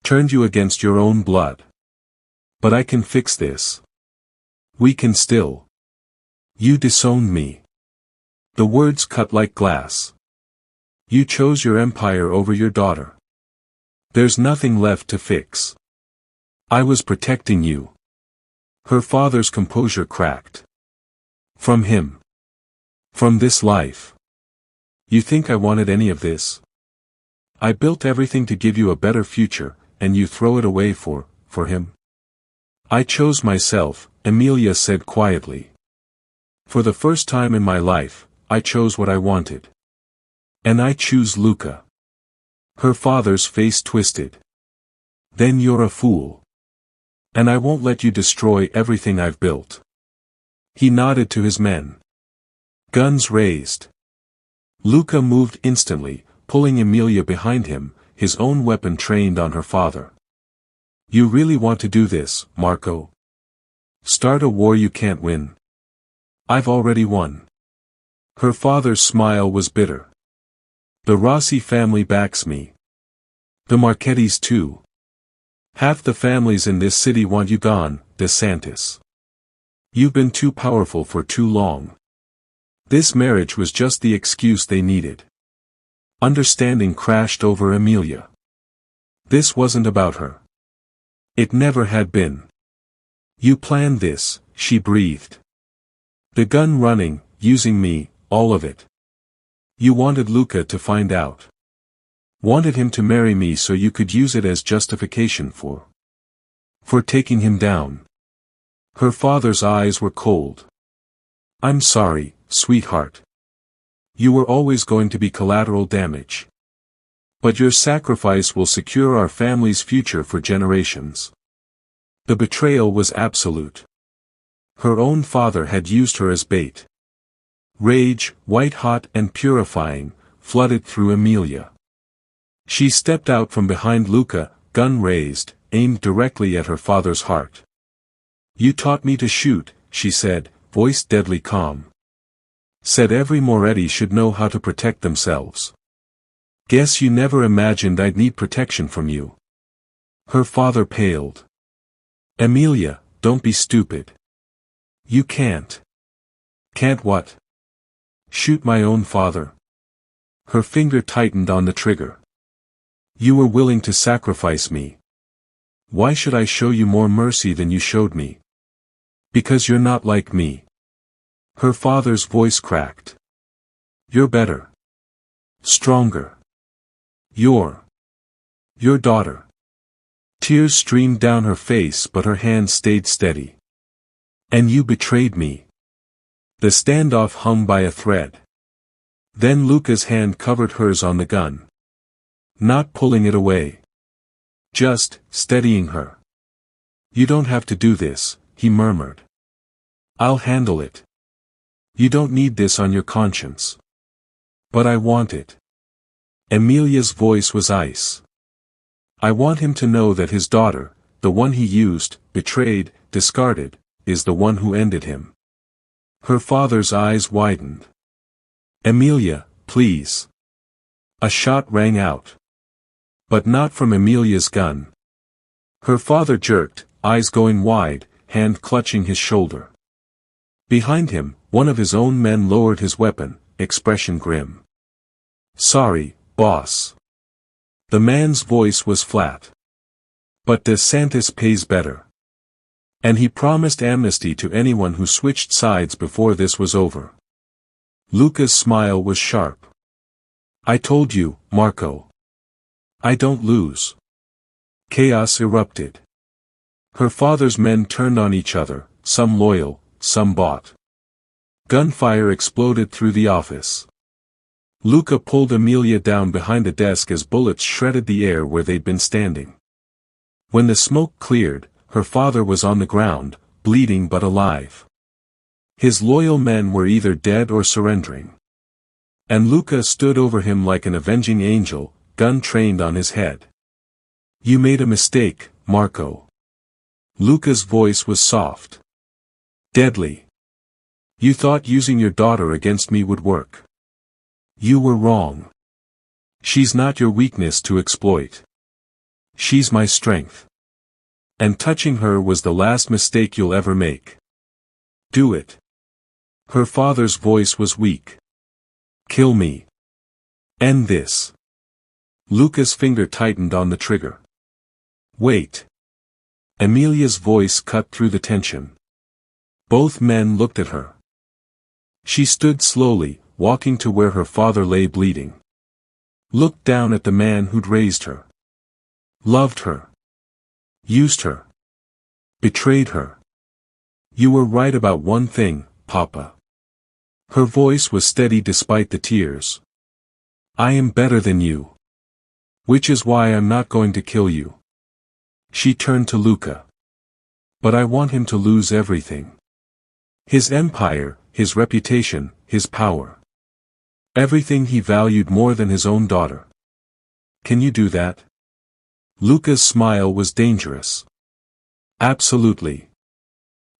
Turned you against your own blood. But I can fix this. We can still. You disowned me. The words cut like glass. You chose your empire over your daughter. There's nothing left to fix. I was protecting you. Her father's composure cracked. From him. From this life. You think I wanted any of this? I built everything to give you a better future, and you throw it away for him? I chose myself, Emilia said quietly. For the first time in my life, I chose what I wanted. And I choose Luca. Her father's face twisted. Then you're a fool. And I won't let you destroy everything I've built. He nodded to his men. Guns raised. Luca moved instantly, pulling Emilia behind him, his own weapon trained on her father. You really want to do this, Marco? Start a war you can't win. I've already won. Her father's smile was bitter. The Rossi family backs me. The Marchettis too. Half the families in this city want you gone, De Santis. You've been too powerful for too long. This marriage was just the excuse they needed. Understanding crashed over Emilia. This wasn't about her. It never had been. You planned this, she breathed. The gun running, using me, all of it. You wanted Luca to find out. Wanted him to marry me so you could use it as justification for taking him down. Her father's eyes were cold. I'm sorry, sweetheart. You were always going to be collateral damage. But your sacrifice will secure our family's future for generations. The betrayal was absolute. Her own father had used her as bait. Rage, white-hot and purifying, flooded through Emilia. She stepped out from behind Luca, gun raised, aimed directly at her father's heart. You taught me to shoot, she said, voice deadly calm. Said every Moretti should know how to protect themselves. Guess you never imagined I'd need protection from you. Her father paled. Emilia, don't be stupid. You can't. Can't what? Shoot my own father. Her finger tightened on the trigger. You were willing to sacrifice me. Why should I show you more mercy than you showed me? Because you're not like me. Her father's voice cracked. You're better. Stronger. You're your daughter. Tears streamed down her face, but her hand stayed steady. And you betrayed me. The standoff hung by a thread. Then Luca's hand covered hers on the gun. Not pulling it away. Just steadying her. You don't have to do this, he murmured. I'll handle it. You don't need this on your conscience. But I want it. Emilia's voice was ice. I want him to know that his daughter, the one he used, betrayed, discarded, is the one who ended him. Her father's eyes widened. Emilia, please. A shot rang out. But not from Emilia's gun. Her father jerked, eyes going wide, hand clutching his shoulder. Behind him, one of his own men lowered his weapon, expression grim. Sorry, boss. The man's voice was flat. But De Santis pays better. And he promised amnesty to anyone who switched sides before this was over. Luca's smile was sharp. I told you, Marco. I don't lose. Chaos erupted. Her father's men turned on each other, some loyal, some bought. Gunfire exploded through the office. Luca pulled Emilia down behind a desk as bullets shredded the air where they'd been standing. When the smoke cleared, her father was on the ground, bleeding but alive. His loyal men were either dead or surrendering. And Luca stood over him like an avenging angel, gun trained on his head. You made a mistake, Marco. Luca's voice was soft. Deadly. You thought using your daughter against me would work. You were wrong. She's not your weakness to exploit. She's my strength. And touching her was the last mistake you'll ever make. Do it. Her father's voice was weak. Kill me. End this. Luca's finger tightened on the trigger. Wait. Emilia's voice cut through the tension. Both men looked at her. She stood slowly, walking to where her father lay bleeding. Looked down at the man who'd raised her. Loved her. Used her. Betrayed her. You were right about one thing, Papa. Her voice was steady despite the tears. I am better than you. Which is why I'm not going to kill you. She turned to Luca. But I want him to lose everything. His empire, his reputation, his power. Everything he valued more than his own daughter. Can you do that? Luca's smile was dangerous. Absolutely.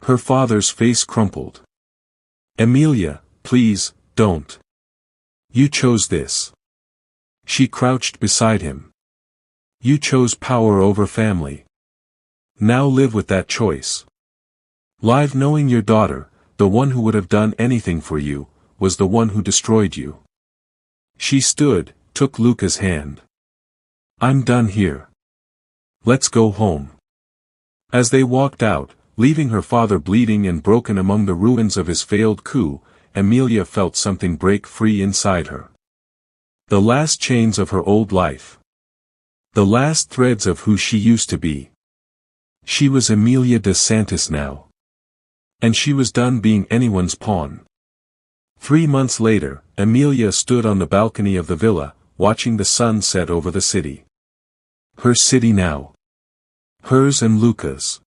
Her father's face crumpled. Emilia, please, don't. You chose this. She crouched beside him. You chose power over family. Now live with that choice. Live knowing your daughter, the one who would have done anything for you, was the one who destroyed you. She stood, took Luca's hand. I'm done here. Let's go home. As they walked out, leaving her father bleeding and broken among the ruins of his failed coup, Emilia felt something break free inside her. The last chains of her old life. The last threads of who she used to be. She was Emilia De Santis now. And she was done being anyone's pawn. 3 months later, Emilia stood on the balcony of the villa, watching the sun set over the city. Her city now. Hers and Luca's.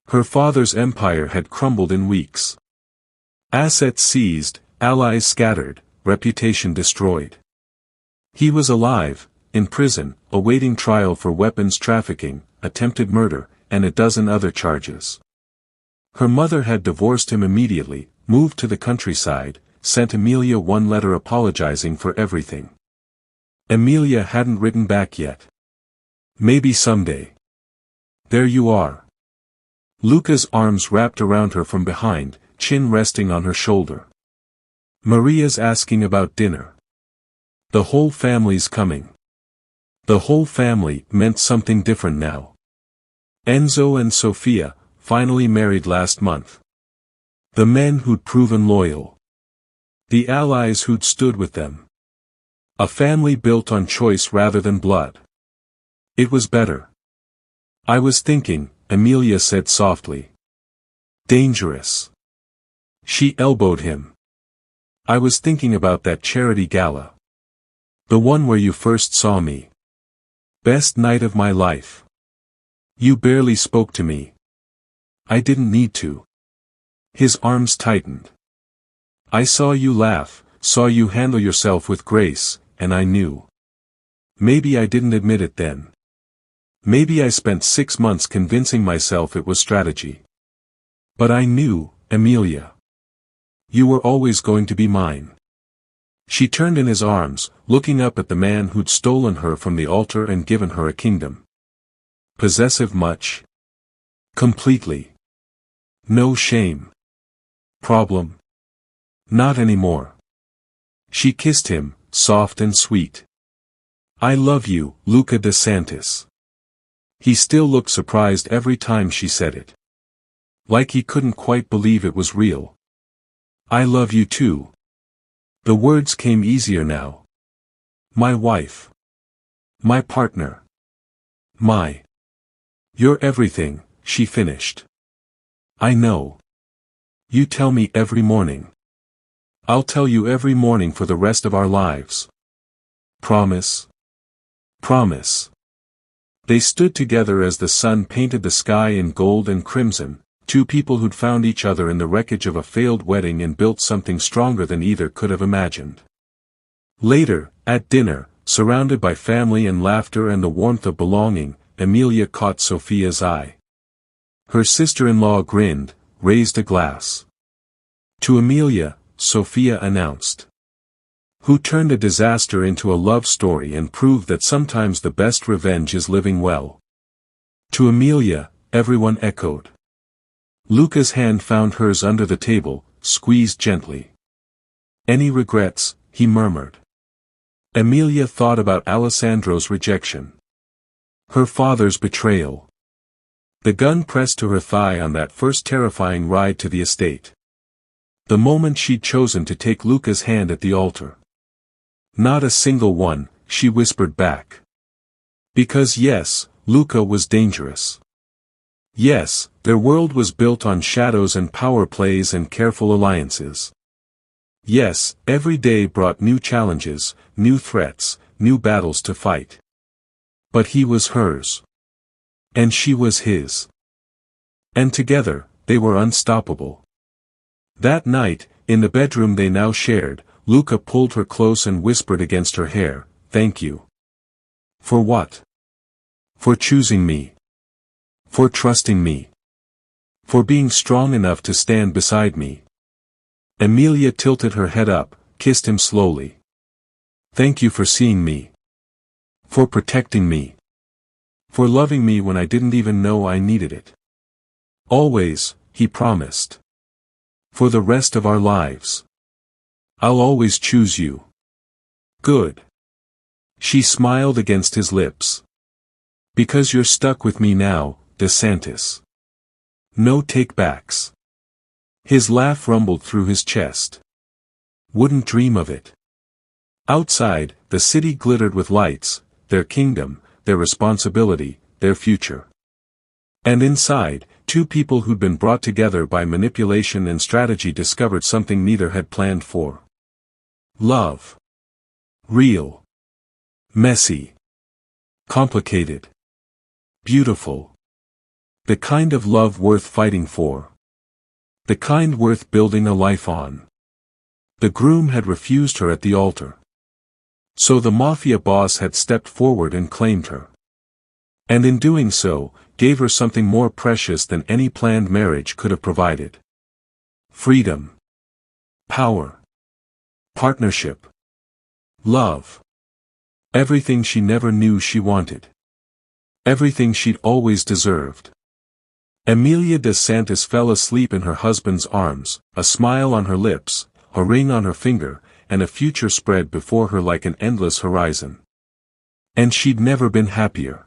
Her father's empire had crumbled in weeks. Assets seized, allies scattered, reputation destroyed. He was alive, in prison, awaiting trial for weapons trafficking, attempted murder, and a dozen other charges. Her mother had divorced him immediately, moved to the countryside, sent Emilia one letter apologizing for everything. Emilia hadn't written back yet. Maybe someday. There you are. Luca's arms wrapped around her from behind, chin resting on her shoulder. Maria's asking about dinner. The whole family's coming. The whole family meant something different now. Enzo and Sofia, finally married last month. The men who'd proven loyal. The allies who'd stood with them. A family built on choice rather than blood. It was better. I was thinking, Emilia said softly. Dangerous. She elbowed him. I was thinking about that charity gala. The one where you first saw me. Best night of my life. You barely spoke to me. I didn't need to. His arms tightened. I saw you laugh, saw you handle yourself with grace, and I knew. Maybe I didn't admit it then. Maybe I spent 6 months convincing myself it was strategy. But I knew, Emilia. You were always going to be mine. She turned in his arms, looking up at the man who'd stolen her from the altar and given her a kingdom. Possessive much? Completely. No shame. Problem? Not anymore. She kissed him, soft and sweet. I love you, Luca De Santis. He still looked surprised every time she said it. Like he couldn't quite believe it was real. I love you too. The words came easier now. My wife. My partner. You're everything, she finished. I know. You tell me every morning. I'll tell you every morning for the rest of our lives. Promise? Promise. They stood together as the sun painted the sky in gold and crimson, two people who'd found each other in the wreckage of a failed wedding and built something stronger than either could have imagined. Later, at dinner, surrounded by family and laughter and the warmth of belonging, Emilia caught Sofia's eye. Her sister-in-law grinned, raised a glass. To Emilia, Sofia announced. Who turned a disaster into a love story and proved that sometimes the best revenge is living well. To Emilia, everyone echoed. Luca's hand found hers under the table, squeezed gently. Any regrets, he murmured. Emilia thought about Alessandro's rejection. Her father's betrayal. The gun pressed to her thigh on that first terrifying ride to the estate. The moment she'd chosen to take Luca's hand at the altar. Not a single one, she whispered back. Because yes, Luca was dangerous. Yes, their world was built on shadows and power plays and careful alliances. Yes, every day brought new challenges, new threats, new battles to fight. But he was hers. And she was his. And together, they were unstoppable. That night, in the bedroom they now shared, Luca pulled her close and whispered against her hair, "Thank you." For what? For choosing me. For trusting me. For being strong enough to stand beside me. Emilia tilted her head up, kissed him slowly. Thank you for seeing me. For protecting me. For loving me when I didn't even know I needed it. Always, he promised. For the rest of our lives. I'll always choose you. Good. She smiled against his lips. Because you're stuck with me now, De Santis. No take-backs. His laugh rumbled through his chest. Wouldn't dream of it. Outside, the city glittered with lights, their kingdom, their responsibility, their future. And inside, two people who'd been brought together by manipulation and strategy discovered something neither had planned for. Love. Real. Messy. Complicated. Beautiful. The kind of love worth fighting for. The kind worth building a life on. The groom had refused her at the altar. So the Mafia boss had stepped forward and claimed her. And in doing so, gave her something more precious than any planned marriage could have provided. Freedom. Power. Partnership. Love. Everything she never knew she wanted. Everything she'd always deserved. Emilia De Santis fell asleep in her husband's arms, a smile on her lips, a ring on her finger, and a future spread before her like an endless horizon. And she'd never been happier.